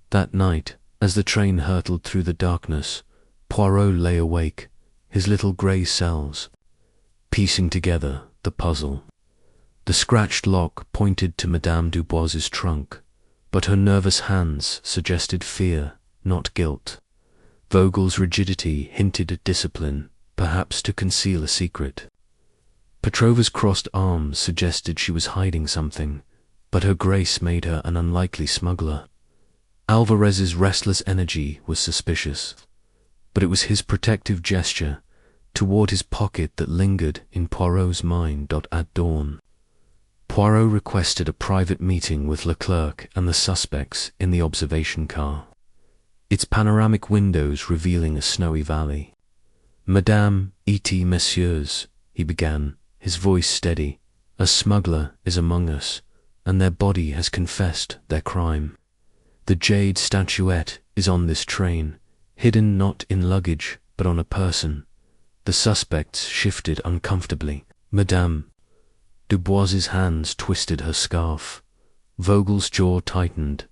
That night, as the train hurtled through the darkness, Poirot lay awake, his little grey cells, piecing together the puzzle. The scratched lock pointed to Madame Dubois's trunk, but her nervous hands suggested fear, not guilt. Vogel's rigidity hinted at discipline, perhaps to conceal a secret. Petrova's crossed arms suggested she was hiding something, but her grace made her an unlikely smuggler. Alvarez's restless energy was suspicious, but it was his protective gesture toward his pocket that lingered in Poirot's mind. At dawn, Poirot requested a private meeting with Leclerc and the suspects in the observation car, its panoramic windows revealing a snowy valley. "Madame, et messieurs," he began, his voice steady, "a smuggler is among us, and their body has confessed their crime. The jade statuette is on this train, hidden not in luggage, but on a person." The suspects shifted uncomfortably. "Madame." Dubois's hands twisted her scarf. Vogel's jaw tightened.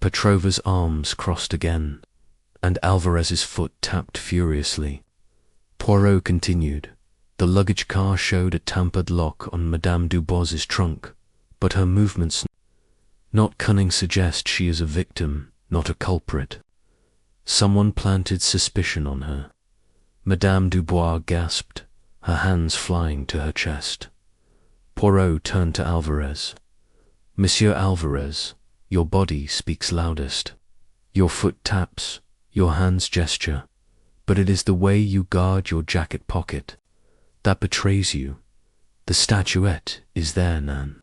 Petrova's arms crossed again, and Alvarez's foot tapped furiously. Poirot continued. "The luggage car showed a tampered lock on Madame Dubois's trunk, but her movements, not cunning, suggest she is a victim, not a culprit. Someone planted suspicion on her." Madame Dubois gasped, her hands flying to her chest. Poirot turned to Alvarez. "Monsieur Alvarez, your body speaks loudest. Your foot taps, your hands gesture, but it is the way you guard your jacket pocket that betrays you. The statuette is there, Nan."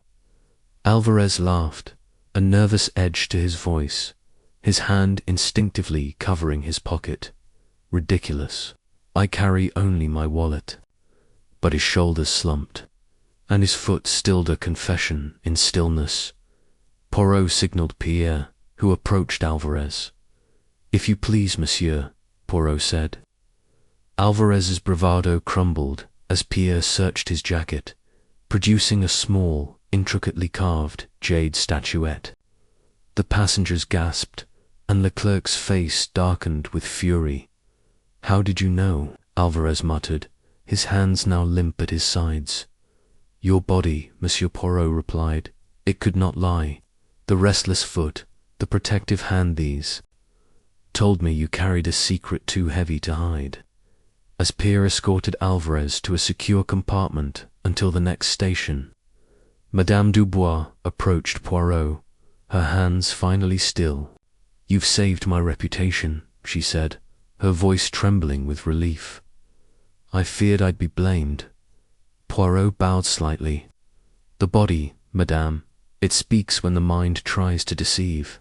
Alvarez laughed, a nervous edge to his voice, his hand instinctively covering his pocket. "Ridiculous. I carry only my wallet." But his shoulders slumped, and his foot stilled a confession in stillness. Poirot signaled Pierre, who approached Alvarez. "If you please, monsieur," Poirot said. Alvarez's bravado crumbled as Pierre searched his jacket, producing a small, intricately carved jade statuette. The passengers gasped, and Leclerc's face darkened with fury. "How did you know?" Alvarez muttered, his hands now limp at his sides. "Your body," Monsieur Poirot replied. "It could not lie. The restless foot, the protective hand, these told me you carried a secret too heavy to hide." As Pierre escorted Alvarez to a secure compartment until the next station, Madame Dubois approached Poirot, her hands finally still. "You've saved my reputation," she said, her voice trembling with relief. "I feared I'd be blamed." Poirot bowed slightly. "The body, madame, it speaks when the mind tries to deceive.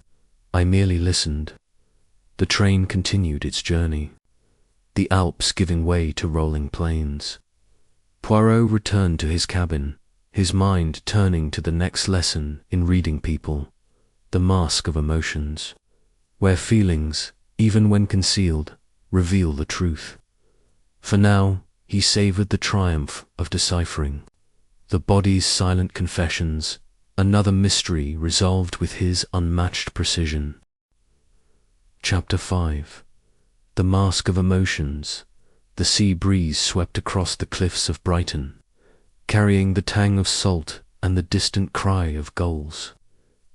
I merely listened." The train continued its journey, the Alps giving way to rolling plains. Poirot returned to his cabin, his mind turning to the next lesson in reading people, the mask of emotions, where feelings, even when concealed, reveal the truth. For now, he savored the triumph of deciphering the body's silent confessions, another mystery resolved with his unmatched precision. Chapter 5. The Mask of Emotions. The sea breeze swept across the cliffs of Brighton, carrying the tang of salt and the distant cry of gulls.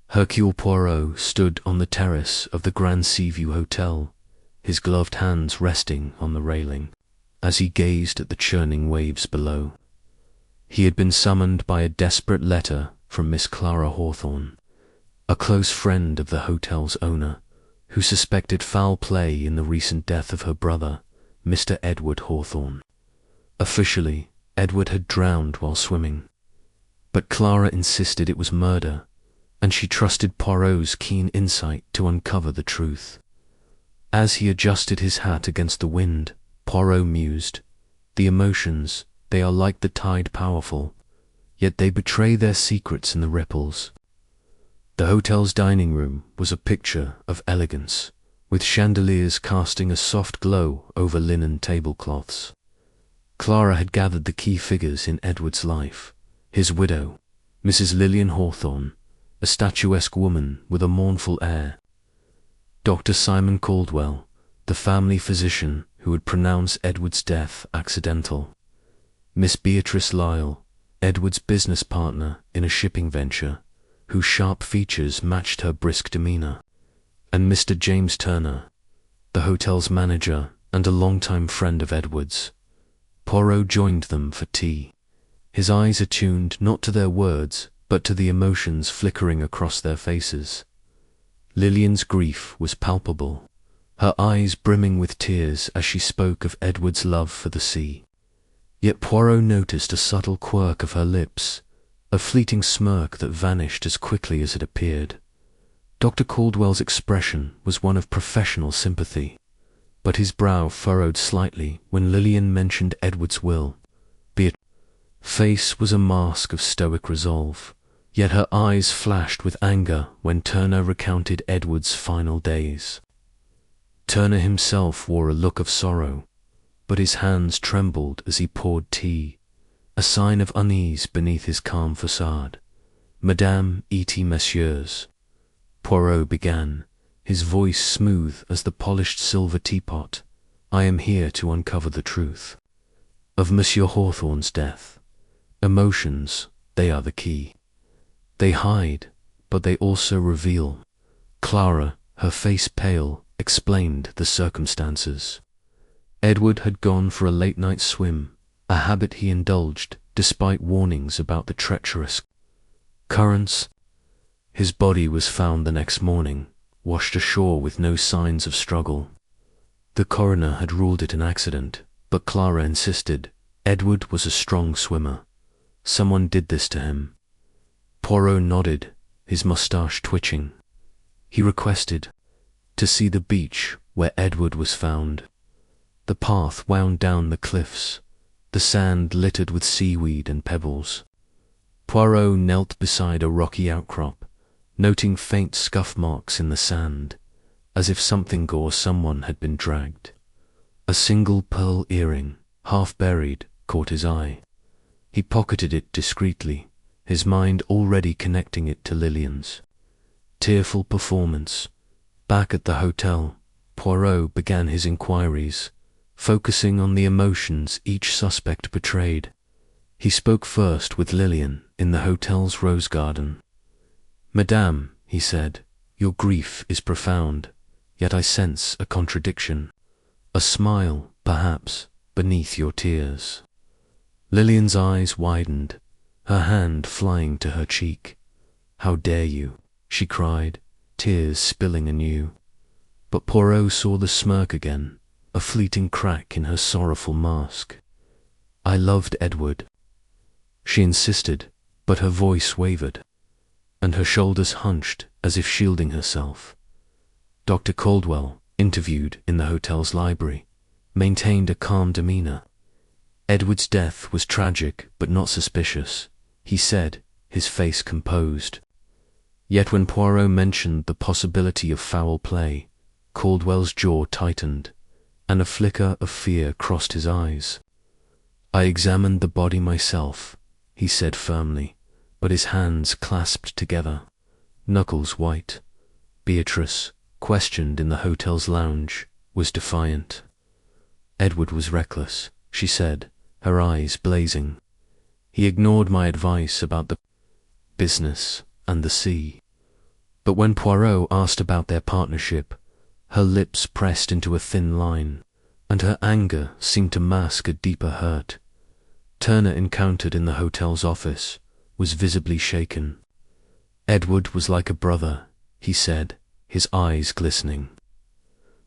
Hercule Poirot stood on the terrace of the Grand Seaview Hotel, his gloved hands resting on the railing, as he gazed at the churning waves below. He had been summoned by a desperate letter from Miss Clara Hawthorne, a close friend of the hotel's owner, who suspected foul play in the recent death of her brother, Mr. Edward Hawthorne. Officially, Edward had drowned while swimming. But Clara insisted it was murder, and she trusted Poirot's keen insight to uncover the truth. As he adjusted his hat against the wind, Poirot mused, "The emotions, they are like the tide powerful, yet they betray their secrets in the ripples." The hotel's dining room was a picture of elegance, with chandeliers casting a soft glow over linen tablecloths. Clara had gathered the key figures in Edward's life: his widow, Mrs. Lillian Hawthorne, a statuesque woman with a mournful air; Dr. Simon Caldwell, the family physician who had pronounced Edward's death accidental; Miss Beatrice Lyle, Edward's business partner in a shipping venture, whose sharp features matched her brisk demeanor; and Mr. James Turner, the hotel's manager and a longtime friend of Edward's. Poirot joined them for tea, his eyes attuned not to their words but to the emotions flickering across their faces. Lillian's grief was palpable, her eyes brimming with tears as she spoke of Edward's love for the sea. Yet Poirot noticed a subtle quirk of her lips, a fleeting smirk that vanished as quickly as it appeared. Dr. Caldwell's expression was one of professional sympathy, but his brow furrowed slightly when Lillian mentioned Edward's will. Beatrice's face was a mask of stoic resolve, yet her eyes flashed with anger when Turner recounted Edward's final days. Turner himself wore a look of sorrow, but his hands trembled as he poured tea, a sign of unease beneath his calm facade. "Madame et messieurs," Poirot began, his voice smooth as the polished silver teapot, "I am here to uncover the truth of Monsieur Hawthorne's death. Emotions, they are the key. They hide, but they also reveal." Clara, her face pale, explained the circumstances. Edward had gone for a late-night swim, a habit he indulged despite warnings about the treacherous currents. His body was found the next morning, washed ashore with no signs of struggle. The coroner had ruled it an accident, but Clara insisted Edward was a strong swimmer. Someone did this to him. Poirot nodded, his moustache twitching. He requested to see the beach where Edward was found. The path wound down the cliffs, the sand littered with seaweed and pebbles. Poirot knelt beside a rocky outcrop, noting faint scuff marks in the sand, as if something or someone had been dragged. A single pearl earring, half buried, caught his eye. He pocketed it discreetly, his mind already connecting it to Lillian's tearful performance. Back at the hotel, Poirot began his inquiries, focusing on the emotions each suspect betrayed. He spoke first with Lillian in the hotel's rose garden. "Madame," he said, "your grief is profound, yet I sense a contradiction. A smile, perhaps, beneath your tears." Lillian's eyes widened, her hand flying to her cheek. "How dare you?" she cried, tears spilling anew. But Poirot saw the smirk again, a fleeting crack in her sorrowful mask. "I loved Edward," she insisted, but her voice wavered, and her shoulders hunched as if shielding herself. Dr. Caldwell, interviewed in the hotel's library, maintained a calm demeanor. Edward's death was tragic but not suspicious, he said, his face composed. Yet when Poirot mentioned the possibility of foul play, Caldwell's jaw tightened, and a flicker of fear crossed his eyes. "I examined the body myself," he said firmly, but his hands clasped together, knuckles white. Beatrice, questioned in the hotel's lounge, was defiant. "Edward was reckless," she said, her eyes blazing. "He ignored my advice about the business and the sea." But when Poirot asked about their partnership, her lips pressed into a thin line, and her anger seemed to mask a deeper hurt. Turner, encountered in the hotel's office, was visibly shaken. "Edward was like a brother," he said, his eyes glistening.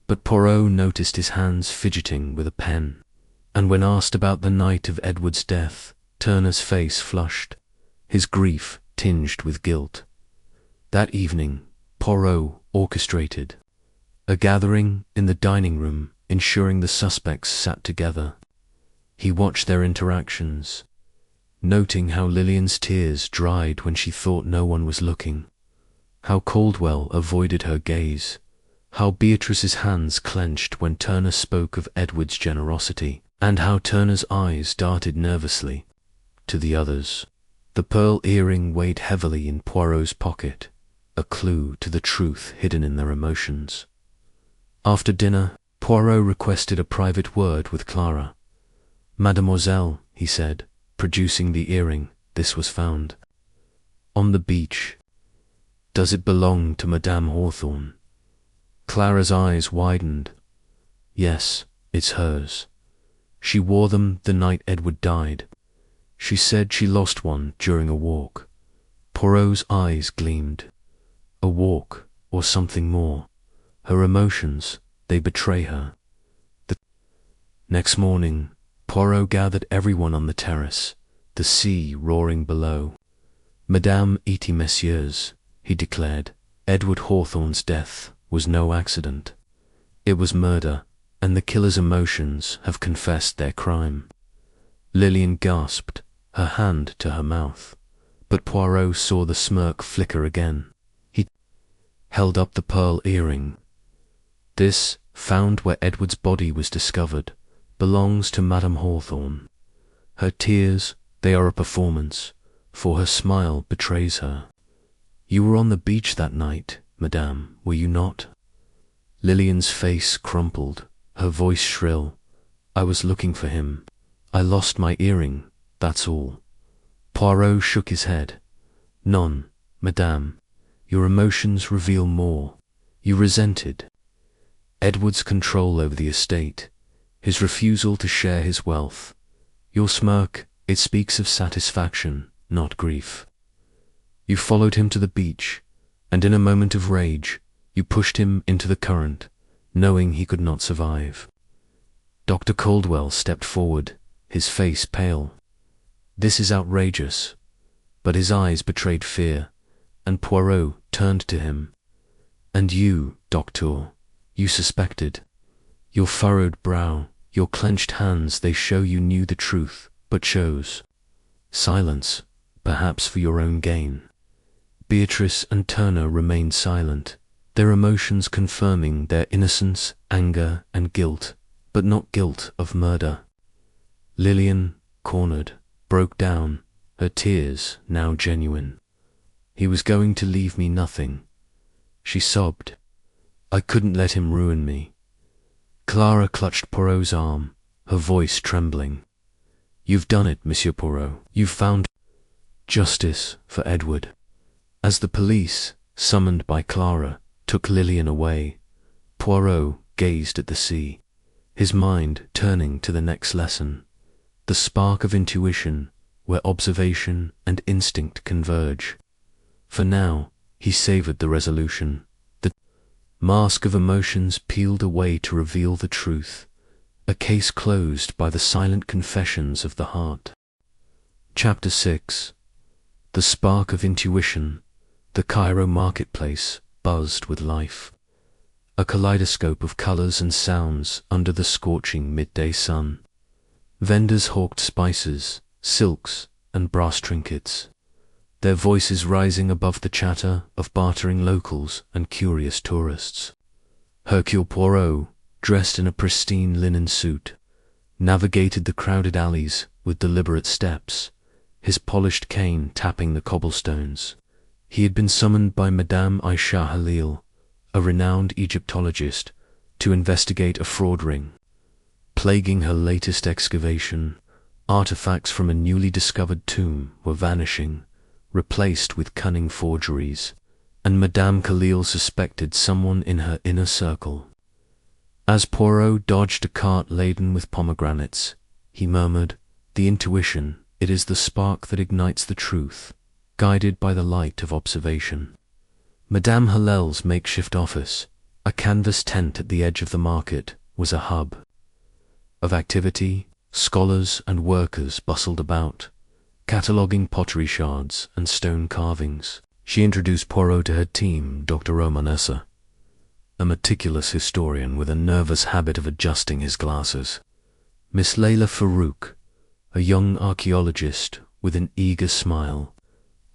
But Poirot noticed his hands fidgeting with a pen, And when asked about the night of Edward's death, Turner's face flushed, his grief tinged with guilt. That evening, Poirot orchestrated a gathering in the dining room, ensuring the suspects sat together. He watched their interactions, noting how Lillian's tears dried when she thought no one was looking, how Caldwell avoided her gaze, how Beatrice's hands clenched when Turner spoke of Edward's generosity, and how Turner's eyes darted nervously to the others. The pearl earring weighed heavily in Poirot's pocket, a clue to the truth hidden in their emotions. After dinner, Poirot requested a private word with Clara. "Mademoiselle," he said, producing the earring, "this was found on the beach. Does it belong to Madame Hawthorne?" Clara's eyes widened. "Yes, it's hers. She wore them the night Edward died. She said she lost one during a walk." Poirot's eyes gleamed. A walk, or something more. Her emotions, they betray her. The next morning, Poirot gathered everyone on the terrace, the sea roaring below. "Madame et messieurs," he declared, "Edward Hawthorne's death was no accident. It was murder, and the killer's emotions have confessed their crime." Lillian gasped, her hand to her mouth, but Poirot saw the smirk flicker again. He held up the pearl earring. "This, found where Edward's body was discovered, belongs to Madame Hawthorne. Her tears, they are a performance, for her smile betrays her. You were on the beach that night, Madame, were you not?" Lillian's face crumpled, her voice shrill. "I was looking for him. I lost my earring, that's all." Poirot shook his head. "Non, Madame, your emotions reveal more. You resented Edward's control over the estate, his refusal to share his wealth. Your smirk, it speaks of satisfaction, not grief. You followed him to the beach, and in a moment of rage, you pushed him into the current, knowing he could not survive." Dr. Caldwell stepped forward, his face pale. "This is outrageous," but his eyes betrayed fear, and Poirot turned to him. "And you, Doctor, you suspected." Your furrowed brow, your clenched hands, they show you knew the truth, but chose silence, perhaps for your own gain. Beatrice and Turner remained silent, their emotions confirming their innocence, anger, and guilt, but not guilt of murder. Lillian, cornered, broke down, her tears now genuine. "He was going to leave me nothing," she sobbed. "I couldn't let him ruin me." Clara clutched Poirot's arm, her voice trembling. "You've done it, Monsieur Poirot. You've found justice for Edward." As the police, summoned by Clara, took Lillian away, Poirot gazed at the sea, his mind turning to the next lesson, the spark of intuition where observation and instinct converge. For now, he savored the resolution. The mask of emotions peeled away to reveal the truth, a case closed by the silent confessions of the heart. Chapter 6. The spark of intuition. The Cairo marketplace buzzed with life, a kaleidoscope of colors and sounds under the scorching midday sun. Vendors hawked spices, silks, and brass trinkets, their voices rising above the chatter of bartering locals and curious tourists. Hercule Poirot, dressed in a pristine linen suit, navigated the crowded alleys with deliberate steps, his polished cane tapping the cobblestones. He had been summoned by Madame Aisha Halil, a renowned Egyptologist, to investigate a fraud ring. Plaguing her latest excavation, artifacts from a newly discovered tomb were vanishing, replaced with cunning forgeries, and Madame Khalil suspected someone in her inner circle. As Poirot dodged a cart laden with pomegranates, he murmured, "The intuition, it is the spark that ignites the truth, guided by the light of observation." Madame Halil's makeshift office, a canvas tent at the edge of the market, was a hub of activity, Scholars and workers bustled about, cataloguing pottery shards and stone carvings. She introduced Poirot to her team, Dr. Romanessa, a meticulous historian with a nervous habit of adjusting his glasses. Miss Layla Farouk, a young archaeologist with an eager smile,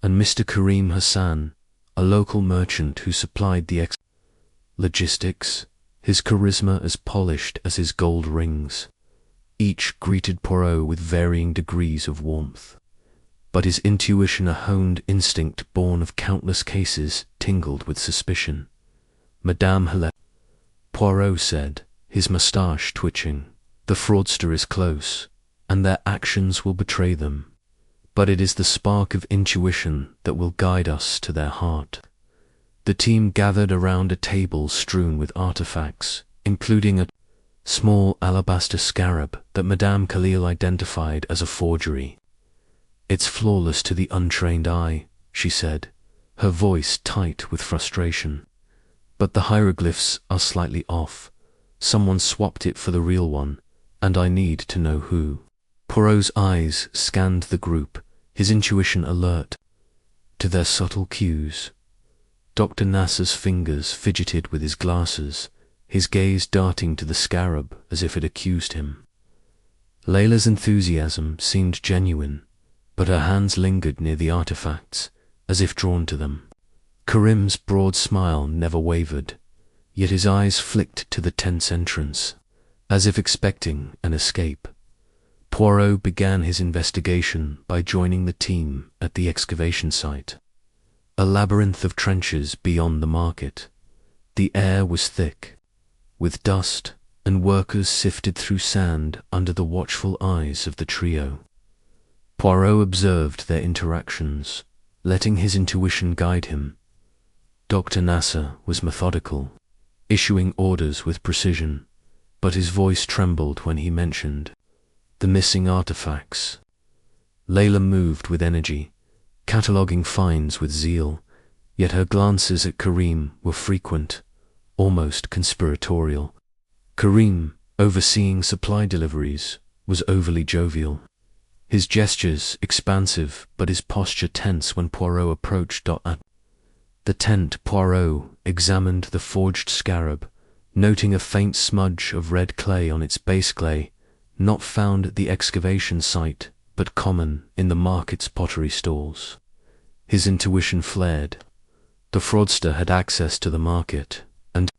and Mr. Karim Hassan, a local merchant who supplied the logistics, his charisma as polished as his gold rings. Each greeted Poirot with varying degrees of warmth, but his intuition, a honed instinct born of countless cases, tingled with suspicion. Madame Helene, Poirot said, his moustache twitching, the fraudster is close, and their actions will betray them. But it is the spark of intuition that will guide us to their heart. The team gathered around a table strewn with artifacts, including a small alabaster scarab that Madame Khalil identified as a forgery. It's flawless to the untrained eye, she said, her voice tight with frustration. But the hieroglyphs are slightly off. Someone swapped it for the real one, and I need to know who. Poirot's eyes scanned the group, his intuition alert to their subtle cues. Dr. Nasser's fingers fidgeted with his glasses, his gaze darting to the scarab as if it accused him. Layla's enthusiasm seemed genuine, but her hands lingered near the artifacts, as if drawn to them. Karim's broad smile never wavered, yet his eyes flicked to the tense entrance, as if expecting an escape. Poirot began his investigation by joining the team at the excavation site, a labyrinth of trenches beyond the market. The air was thick with dust, and workers sifted through sand under the watchful eyes of the trio. Poirot observed their interactions, letting his intuition guide him. Dr. Nasser was methodical, issuing orders with precision, but his voice trembled when he mentioned the missing artifacts. Layla moved with energy, cataloguing finds with zeal, yet her glances at Karim were frequent, almost conspiratorial. Karim, overseeing supply deliveries, was overly jovial, his gestures expansive but his posture tense when Poirot approached. At the tent, Poirot examined the forged scarab, noting a faint smudge of red clay on its base clay, not found at the excavation site, but common in the market's pottery stalls. His intuition flared. The fraudster had access to the market, and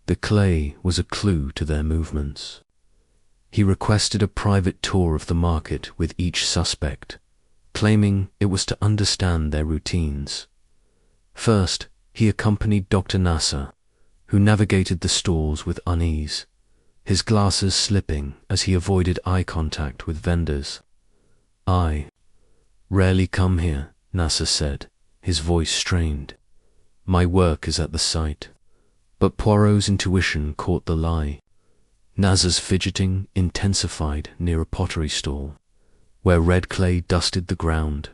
the clay was a clue to their movements. He requested a private tour of the market with each suspect, claiming it was to understand their routines. First, he accompanied Dr. Nasser, who navigated the stalls with unease, his glasses slipping as he avoided eye contact with vendors. "I rarely come here," Nasser said, his voice strained. "My work is at the site." But Poirot's intuition caught the lie. Nasser's fidgeting intensified near a pottery stall, where red clay dusted the ground.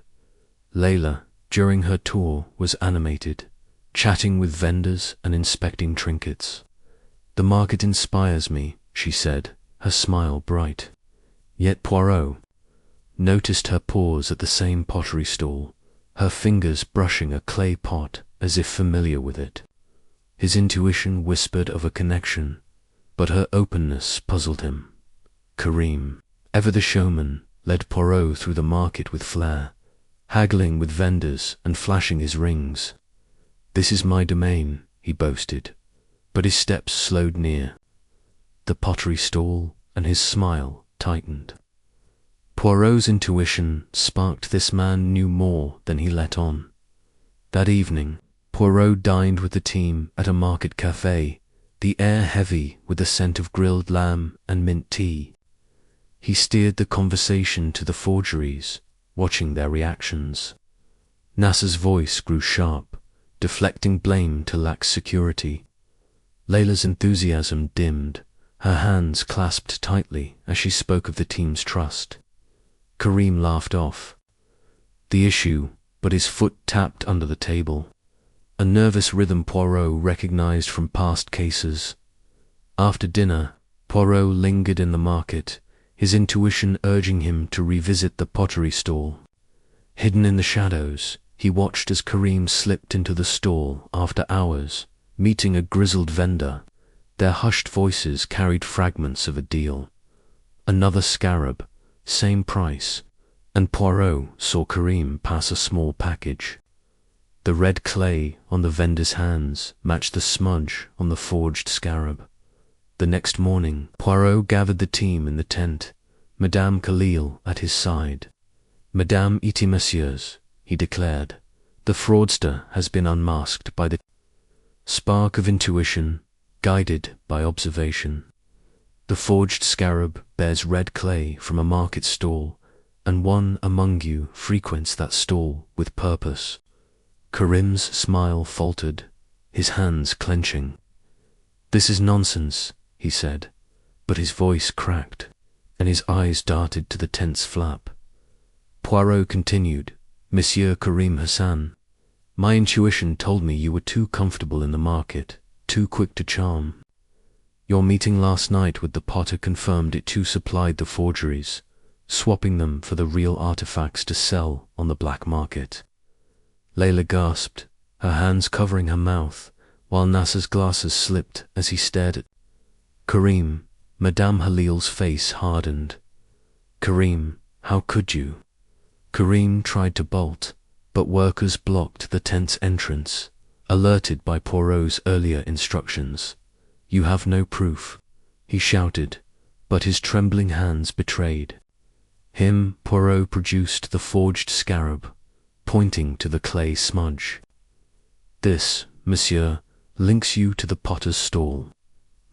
Layla, during her tour, was animated, chatting with vendors and inspecting trinkets. "The market inspires me," she said, her smile bright. Yet Poirot noticed her pause at the same pottery stall, her fingers brushing a clay pot as if familiar with it. His intuition whispered of a connection, but her openness puzzled him. Karim, ever the showman, led Poirot through the market with flair, haggling with vendors and flashing his rings. "This is my domain," he boasted, but his steps slowed near the pottery stall, and his smile tightened. Poirot's intuition sparked this man knew more than he let on. That evening, Poirot dined with the team at a market cafe, the air heavy with the scent of grilled lamb and mint tea. He steered the conversation to the forgeries, watching their reactions. Nasser's voice grew sharp, deflecting blame to lax security. Layla's enthusiasm dimmed, her hands clasped tightly as she spoke of the team's trust. Karim laughed off the issue, but his foot tapped under the table, a nervous rhythm Poirot recognized from past cases. After dinner, Poirot lingered in the market, his intuition urging him to revisit the pottery stall. Hidden in the shadows, he watched as Karim slipped into the stall after hours, meeting a grizzled vendor. Their hushed voices carried fragments of a deal. Another scarab, same price, and Poirot saw Karim pass a small package. The red clay on the vendor's hands matched the smudge on the forged scarab. The next morning, Poirot gathered the team in the tent, Madame Khalil at his side. "Madame et messieurs," he declared, "the fraudster has been unmasked by the spark of intuition, guided by observation. The forged scarab bears red clay from a market stall, and one among you frequents that stall with purpose." Karim's smile faltered, his hands clenching. "This is nonsense," he said, but his voice cracked, and his eyes darted to the tent's flap. Poirot continued, "Monsieur Karim Hassan, my intuition told me you were too comfortable in the market, too quick to charm. Your meeting last night with the potter confirmed it too supplied the forgeries, swapping them for the real artifacts to sell on the black market." Layla gasped, her hands covering her mouth, while Nasser's glasses slipped as he stared at Karim. Madame Halil's face hardened. "Karim, how could you?" Karim tried to bolt, but workers blocked the tent's entrance, alerted by Poirot's earlier instructions. "You have no proof," he shouted, but his trembling hands betrayed him. Poirot produced the forged scarab, pointing to the clay smudge. "This, monsieur, links you to the potter's stall.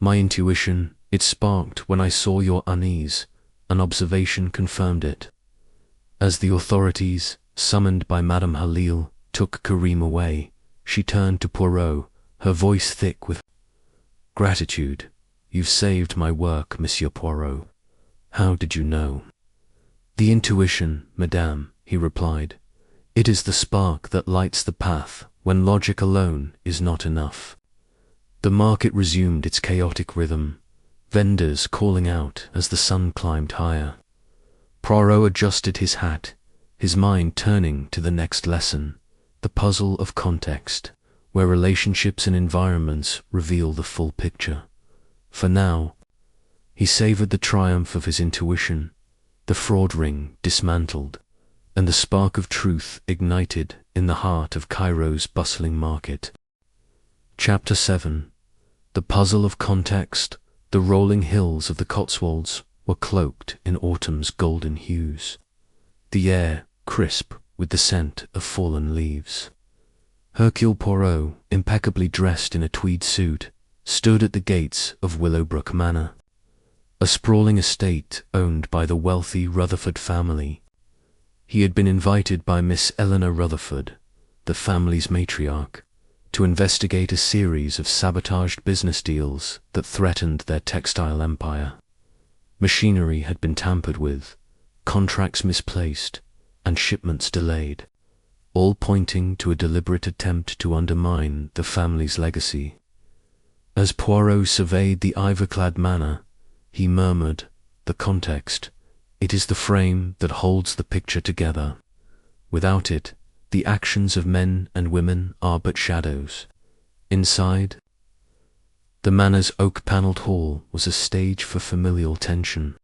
My intuition, it sparked when I saw your unease. An observation confirmed it." As the authorities, summoned by Madame Halil, took Karim away, she turned to Poirot, her voice thick with gratitude. "You've saved my work, Monsieur Poirot. How did you know?" "The intuition, madame," he replied. "It is the spark that lights the path when logic alone is not enough." The market resumed its chaotic rhythm, vendors calling out as the sun climbed higher. Poirot adjusted his hat, his mind turning to the next lesson, the puzzle of context, where relationships and environments reveal the full picture. For now, he savored the triumph of his intuition, the fraud ring dismantled, and the spark of truth ignited in the heart of Cairo's bustling market. Chapter 7. The puzzle of context. The rolling hills of the Cotswolds were cloaked in autumn's golden hues, the air crisp with the scent of fallen leaves. Hercule Poirot, impeccably dressed in a tweed suit, stood at the gates of Willowbrook Manor, a sprawling estate owned by the wealthy Rutherford family. He had been invited by Miss Eleanor Rutherford, the family's matriarch, to investigate a series of sabotaged business deals that threatened their textile empire. Machinery had been tampered with, contracts misplaced, and shipments delayed, all pointing to a deliberate attempt to undermine the family's legacy. As Poirot surveyed the ivor-clad manor, he murmured, "The context, it is the frame that holds the picture together. Without it, the actions of men and women are but shadows." Inside, the manor's oak-panelled hall was a stage for familial tension.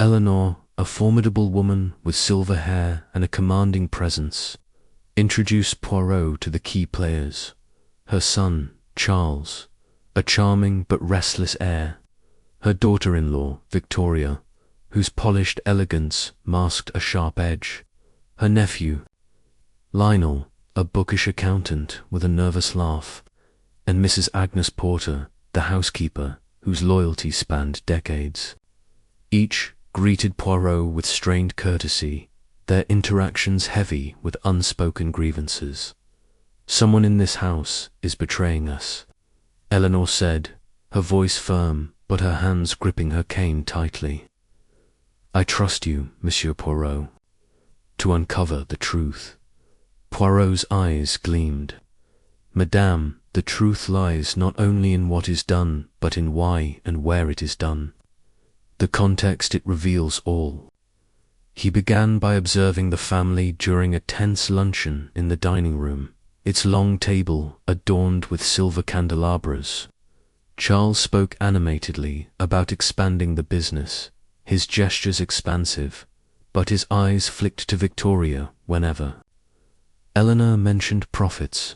Eleanor, a formidable woman with silver hair and a commanding presence, introduced Poirot to the key players. Her son, Charles, a charming but restless heir, her daughter-in-law, Victoria, whose polished elegance masked a sharp edge, her nephew, Lionel, a bookish accountant with a nervous laugh, and Mrs. Agnes Porter, the housekeeper, whose loyalty spanned decades. Each greeted Poirot with strained courtesy, their interactions heavy with unspoken grievances. "Someone in this house is betraying us," Eleanor said, her voice firm but her hands gripping her cane tightly. "I trust you, Monsieur Poirot, to uncover the truth." Poirot's eyes gleamed. "Madame, the truth lies not only in what is done, but in why and where it is done." The context, it reveals all. He began by observing the family during a tense luncheon in the dining room, its long table adorned with silver candelabras. Charles spoke animatedly about expanding the business, his gestures expansive, but his eyes flicked to Victoria whenever Eleanor mentioned profits.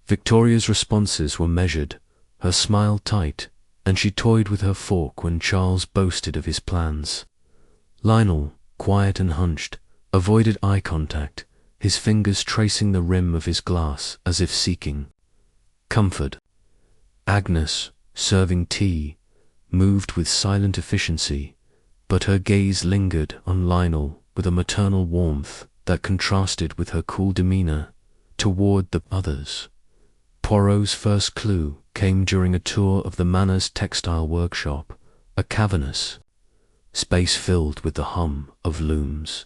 Victoria's responses were measured, her smile tight, and she toyed with her fork when Charles boasted of his plans. Lionel, quiet and hunched, avoided eye contact, his fingers tracing the rim of his glass as if seeking comfort. Agnes, serving tea, moved with silent efficiency, but her gaze lingered on Lionel with a maternal warmth that contrasted with her cool demeanor toward the others. Poirot's first clue came during a tour of the Manor's textile workshop, a cavernous space filled with the hum of looms.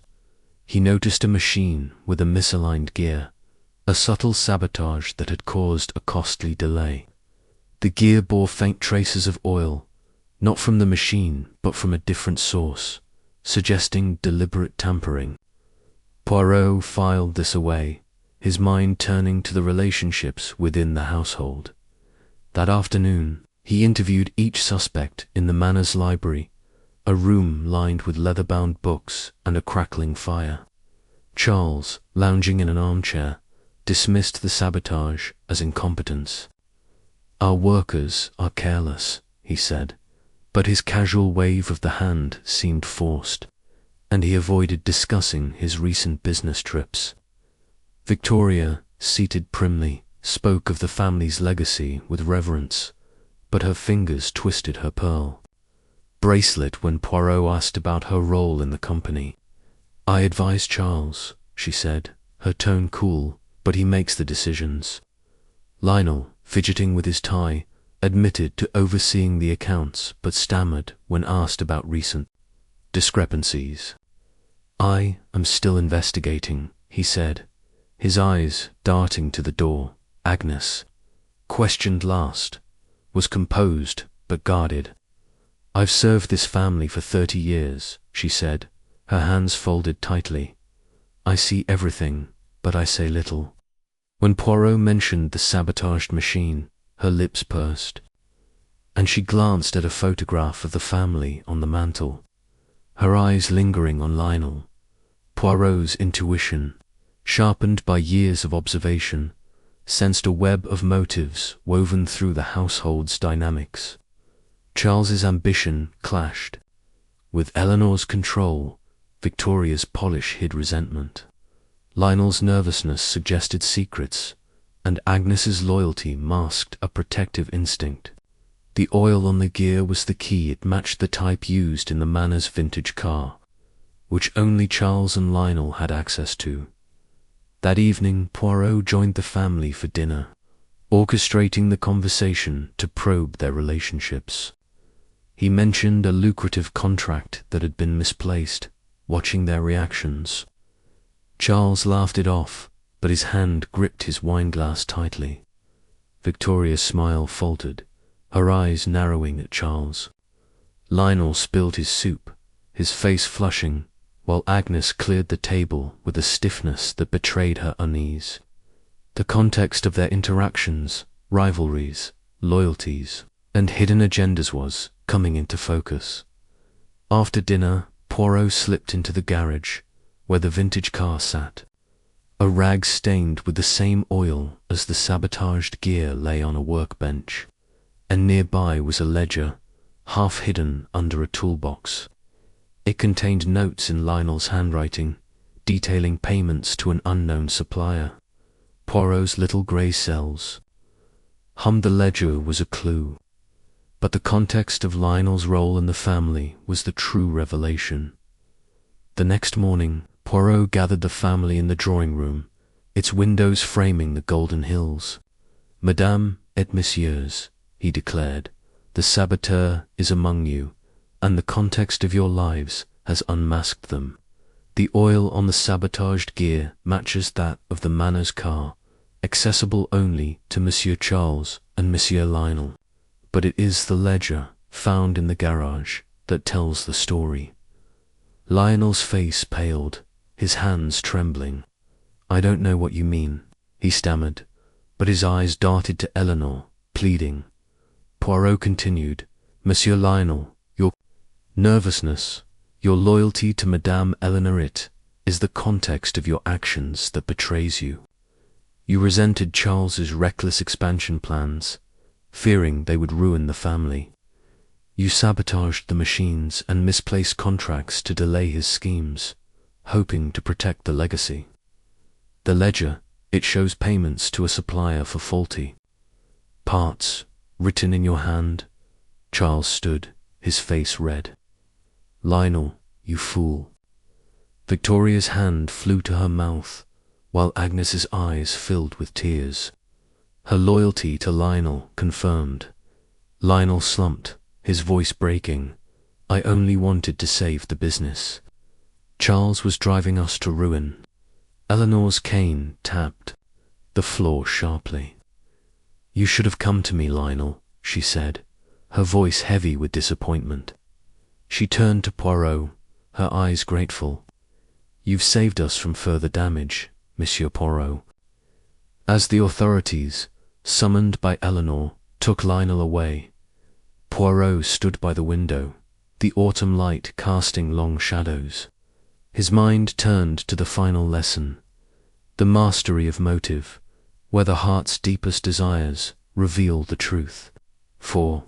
He noticed a machine with a misaligned gear, a subtle sabotage that had caused a costly delay. The gear bore faint traces of oil, not from the machine but from a different source, suggesting deliberate tampering. Poirot filed this away, his mind turning to the relationships within the household. That afternoon, he interviewed each suspect in the Manor's library, a room lined with leather-bound books and a crackling fire. Charles, lounging in an armchair, dismissed the sabotage as incompetence. "Our workers are careless," he said, but his casual wave of the hand seemed forced, and he avoided discussing his recent business trips. Victoria, seated primly, spoke of the family's legacy with reverence, but her fingers twisted her pearl bracelet when Poirot asked about her role in the company. "I advise Charles," she said, her tone cool, "but he makes the decisions." Lionel, fidgeting with his tie, admitted to overseeing the accounts but stammered when asked about recent discrepancies. "I am still investigating," he said, his eyes darting to the door. Agnes, questioned last, was composed but guarded. "I've served this family for 30 years, she said, her hands folded tightly. "I see everything, but I say little." When Poirot mentioned the sabotaged machine, her lips pursed, and she glanced at a photograph of the family on the mantel, her eyes lingering on Lionel. Poirot's intuition, sharpened by years of observation, sensed a web of motives woven through the household's dynamics. Charles's ambition clashed with Eleanor's control. Victoria's polish hid resentment. Lionel's nervousness suggested secrets, and Agnes's loyalty masked a protective instinct. The oil on the gear was the key. It matched the type used in the Manor's vintage car, which only Charles and Lionel had access to. That evening, Poirot joined the family for dinner, orchestrating the conversation to probe their relationships. He mentioned a lucrative contract that had been misplaced, watching their reactions. Charles laughed it off, but his hand gripped his wineglass tightly. Victoria's smile faltered, her eyes narrowing at Charles. Lionel spilled his soup, his face flushing, while Agnes cleared the table with a stiffness that betrayed her unease. The context of their interactions, rivalries, loyalties, and hidden agendas was coming into focus. After dinner, Poirot slipped into the garage, where the vintage car sat. A rag stained with the same oil as the sabotaged gear lay on a workbench, and nearby was a ledger, half hidden under a toolbox. It contained notes in Lionel's handwriting, detailing payments to an unknown supplier. Poirot's little grey cells hummed. The ledger was a clue, but the context of Lionel's role in the family was the true revelation. The next morning, Poirot gathered the family in the drawing room, its windows framing the golden hills. "Madame et messieurs," he declared, "the saboteur is among you, and the context of your lives has unmasked them. The oil on the sabotaged gear matches that of the Manor's car, accessible only to Monsieur Charles and Monsieur Lionel. But it is the ledger, found in the garage, that tells the story. Lionel's face paled, his hands trembling. "I don't know what you mean," he stammered, but his eyes darted to Eleanor, pleading. Poirot continued, "Monsieur Lionel, your nervousness, your loyalty to Madame Eleanor, it is the context of your actions that betrays you. You resented Charles's reckless expansion plans, fearing they would ruin the family. You sabotaged the machines and misplaced contracts to delay his schemes, hoping to protect the legacy. The ledger, it shows payments to a supplier for faulty parts, written in your hand." Charles stood, his face red. "Lionel, you fool." Victoria's hand flew to her mouth, while Agnes's eyes filled with tears. Her loyalty to Lionel confirmed. Lionel slumped, his voice breaking. "I only wanted to save the business. Charles was driving us to ruin." Eleanor's cane tapped the floor sharply. "You should have come to me, Lionel," she said, her voice heavy with disappointment. She turned to Poirot, her eyes grateful. "You've saved us from further damage, Monsieur Poirot." As the authorities, summoned by Eleanor, took Lionel away, Poirot stood by the window, the autumn light casting long shadows. His mind turned to the final lesson, the mastery of motive, where the heart's deepest desires reveal the truth. For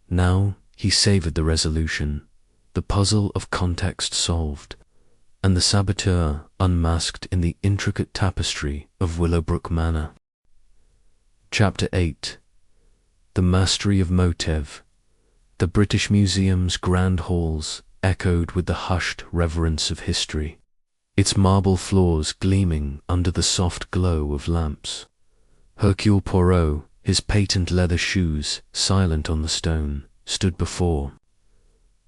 now he savoured the resolution, the puzzle of context solved, and the saboteur unmasked in the intricate tapestry of Willowbrook Manor. Chapter 8. The Mastery of Motive. The British Museum's grand halls echoed with the hushed reverence of history, its marble floors gleaming under the soft glow of lamps. Hercule Poirot, his patent leather shoes silent on the stone, stood before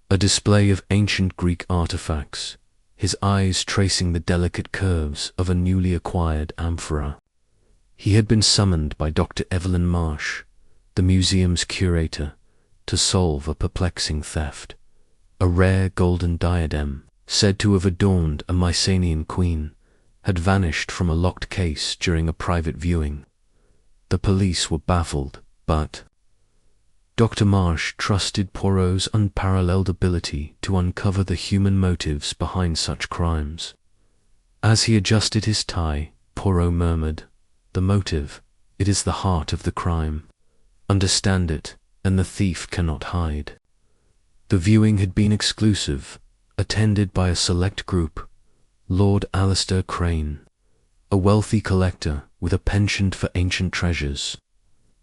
a display of ancient Greek artifacts, his eyes tracing the delicate curves of a newly acquired amphora. He had been summoned by Dr. Evelyn Marsh, the museum's curator, to solve a perplexing theft. A rare golden diadem, said to have adorned a Mycenaean queen, had vanished from a locked case during a private viewing. The police were baffled, but Dr. Marsh trusted Poirot's unparalleled ability to uncover the human motives behind such crimes. As he adjusted his tie, Poirot murmured, "The motive, it is the heart of the crime. Understand it, and the thief cannot hide." The viewing had been exclusive, attended by a select group: Lord Alistair Crane, a wealthy collector with a penchant for ancient treasures;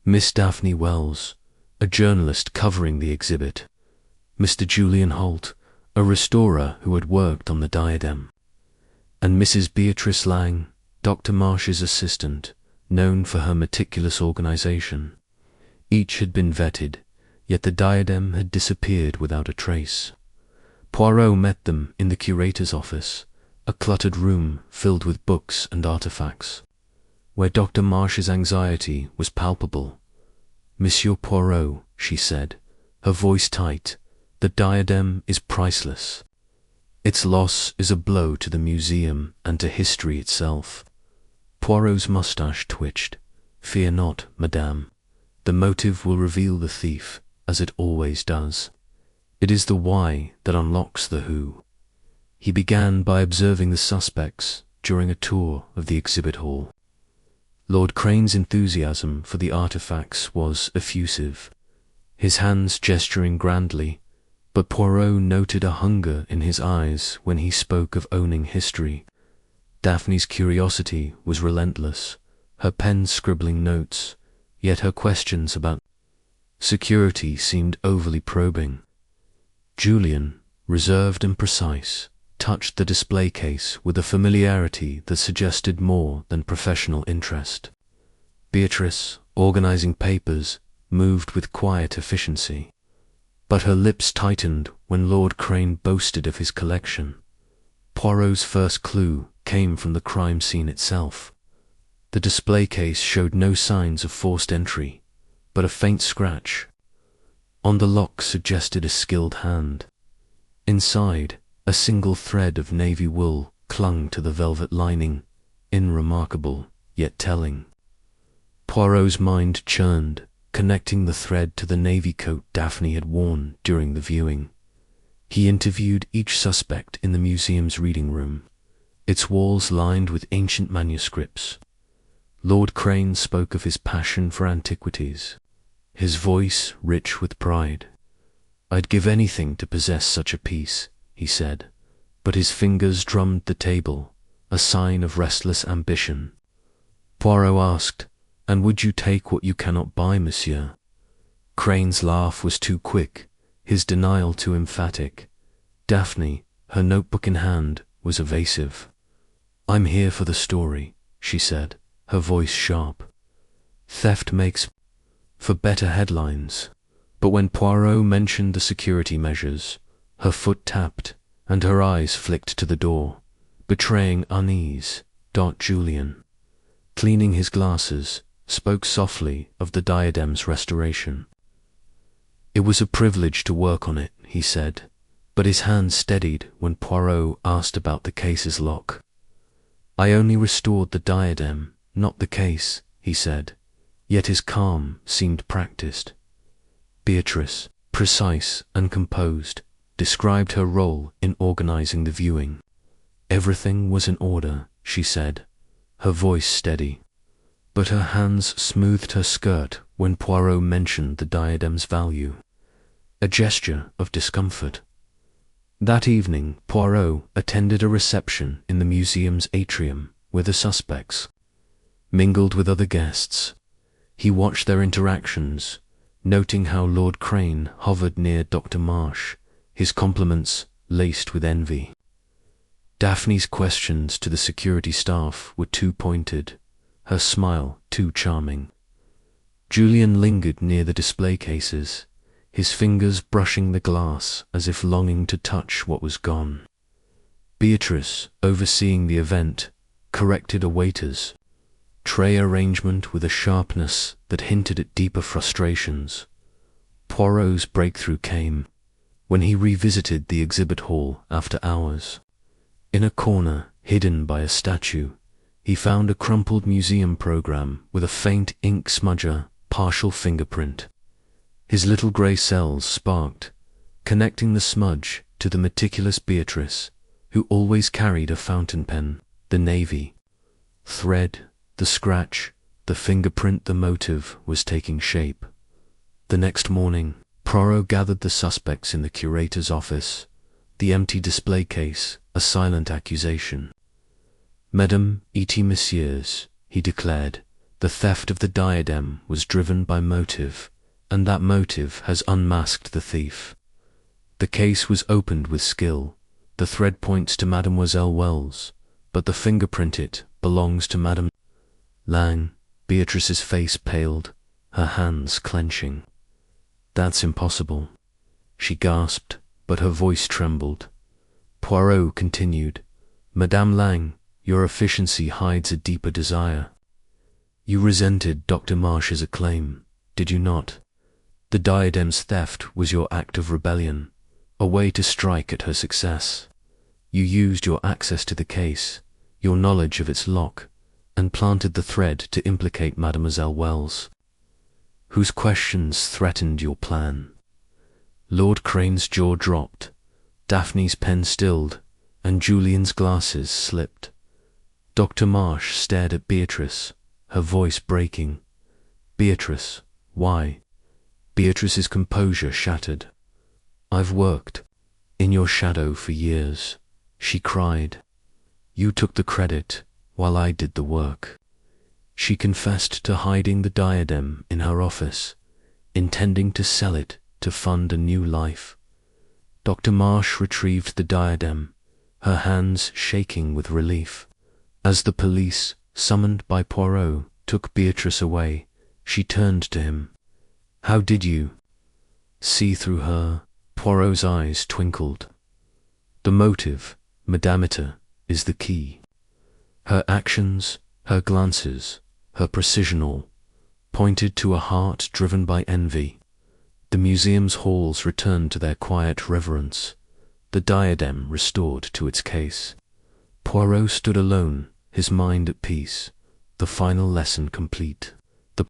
Miss Daphne Wells, a journalist covering the exhibit; Mr. Julian Holt, a restorer who had worked on the diadem; and Mrs. Beatrice Lang, Dr. Marsh's assistant, known for her meticulous organization. Each had been vetted, yet the diadem had disappeared without a trace. Poirot met them in the curator's office, a cluttered room filled with books and artifacts, where Dr. Marsh's anxiety was palpable. "Monsieur Poirot," she said, her voice tight, "the diadem is priceless. Its loss is a blow to the museum and to history itself." Poirot's moustache twitched. "Fear not, madame. The motive will reveal the thief, as it always does. It is the why that unlocks the who." He began by observing the suspects during a tour of the exhibit hall. Lord Crane's enthusiasm for the artifacts was effusive, his hands gesturing grandly, but Poirot noted a hunger in his eyes when he spoke of owning history. Daphne's curiosity was relentless, her pen scribbling notes, yet her questions about security seemed overly probing. Julian, reserved and precise, touched the display case with a familiarity that suggested more than professional interest. Beatrice, organizing papers, moved with quiet efficiency, but her lips tightened when Lord Crane boasted of his collection. Poirot's first clue came from the crime scene itself. The display case showed no signs of forced entry, but a faint scratch On the lock suggested a skilled hand. Inside, a single thread of navy wool clung to the velvet lining, unremarkable, yet telling. Poirot's mind churned, connecting the thread to the navy coat Daphne had worn during the viewing. He interviewed each suspect in the museum's reading room, its walls lined with ancient manuscripts. Lord Crane spoke of his passion for antiquities, his voice rich with pride. "I'd give anything to possess such a piece," he said, but his fingers drummed the table, a sign of restless ambition. Poirot asked, "And would you take what you cannot buy, monsieur?" Crane's laugh was too quick, his denial too emphatic. Daphne, her notebook in hand, was evasive. "I'm here for the story," she said, her voice sharp. "Theft makes for better headlines." But when Poirot mentioned the security measures, her foot tapped and her eyes flicked to the door, betraying unease. Julian, cleaning his glasses, spoke softly of the diadem's restoration. "It was a privilege to work on it," he said, but his hand steadied when Poirot asked about the case's lock. "I only restored the diadem, not the case," he said, yet his calm seemed practiced. Beatrice, precise and composed, described her role in organizing the viewing. "Everything was in order," she said, her voice steady. But her hands smoothed her skirt when Poirot mentioned the diadem's value, a gesture of discomfort. That evening, Poirot attended a reception in the museum's atrium where the suspects mingled with other guests. He watched their interactions, noting how Lord Crane hovered near Dr. Marsh, his compliments laced with envy. Daphne's questions to the security staff were too pointed, her smile too charming. Julian lingered near the display cases, his fingers brushing the glass as if longing to touch what was gone. Beatrice, overseeing the event, corrected a waiter's tray arrangement with a sharpness that hinted at deeper frustrations. Poirot's breakthrough came when he revisited the exhibit hall after hours. In a corner, hidden by a statue, he found a crumpled museum program with a faint ink smudger, partial fingerprint. His little grey cells sparked, connecting the smudge to the meticulous Beatrice, who always carried a fountain pen, the navy thread, the scratch, the fingerprint. The motive was taking shape. The next morning, Poirot gathered the suspects in the curator's office, the empty display case a silent accusation. "Mesdames et messieurs," he declared, "the theft of the diadem was driven by motive, and that motive has unmasked the thief. The case was opened with skill. The thread points to Mademoiselle Wells, but the fingerprint it belongs to Madame Lang." Beatrice's face paled, her hands clenching. "That's impossible," she gasped, but her voice trembled. Poirot continued, "Madame Lang, your efficiency hides a deeper desire. You resented Dr. Marsh's acclaim, did you not? The diadem's theft was your act of rebellion, a way to strike at her success. You used your access to the case, your knowledge of its lock, and planted the thread to implicate Mademoiselle Wells, whose questions threatened your plan." Lord Crane's jaw dropped, Daphne's pen stilled, and Julian's glasses slipped. Dr. Marsh stared at Beatrice, her voice breaking. "Beatrice, why?" Beatrice's composure shattered. "I've worked in your shadow for years," she cried. "You took the credit while I did the work." She confessed to hiding the diadem in her office, intending to sell it to fund a new life. Dr. Marsh retrieved the diadem, her hands shaking with relief. As the police, summoned by Poirot, took Beatrice away, she turned to him. "How did you see through her?" Poirot's eyes twinkled. "The motive, Madamita, is the key. Her actions, her glances, her precision all pointed to a heart driven by envy. The museum's halls returned to their quiet reverence, the diadem restored to its case. Poirot stood alone, his mind at peace, the final lesson complete. The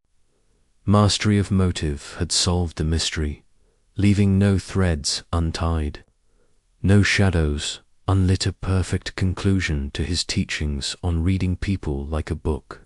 mastery of motive had solved the mystery, leaving no threads untied, no shadows unlit, a perfect conclusion to his teachings on reading people like a book.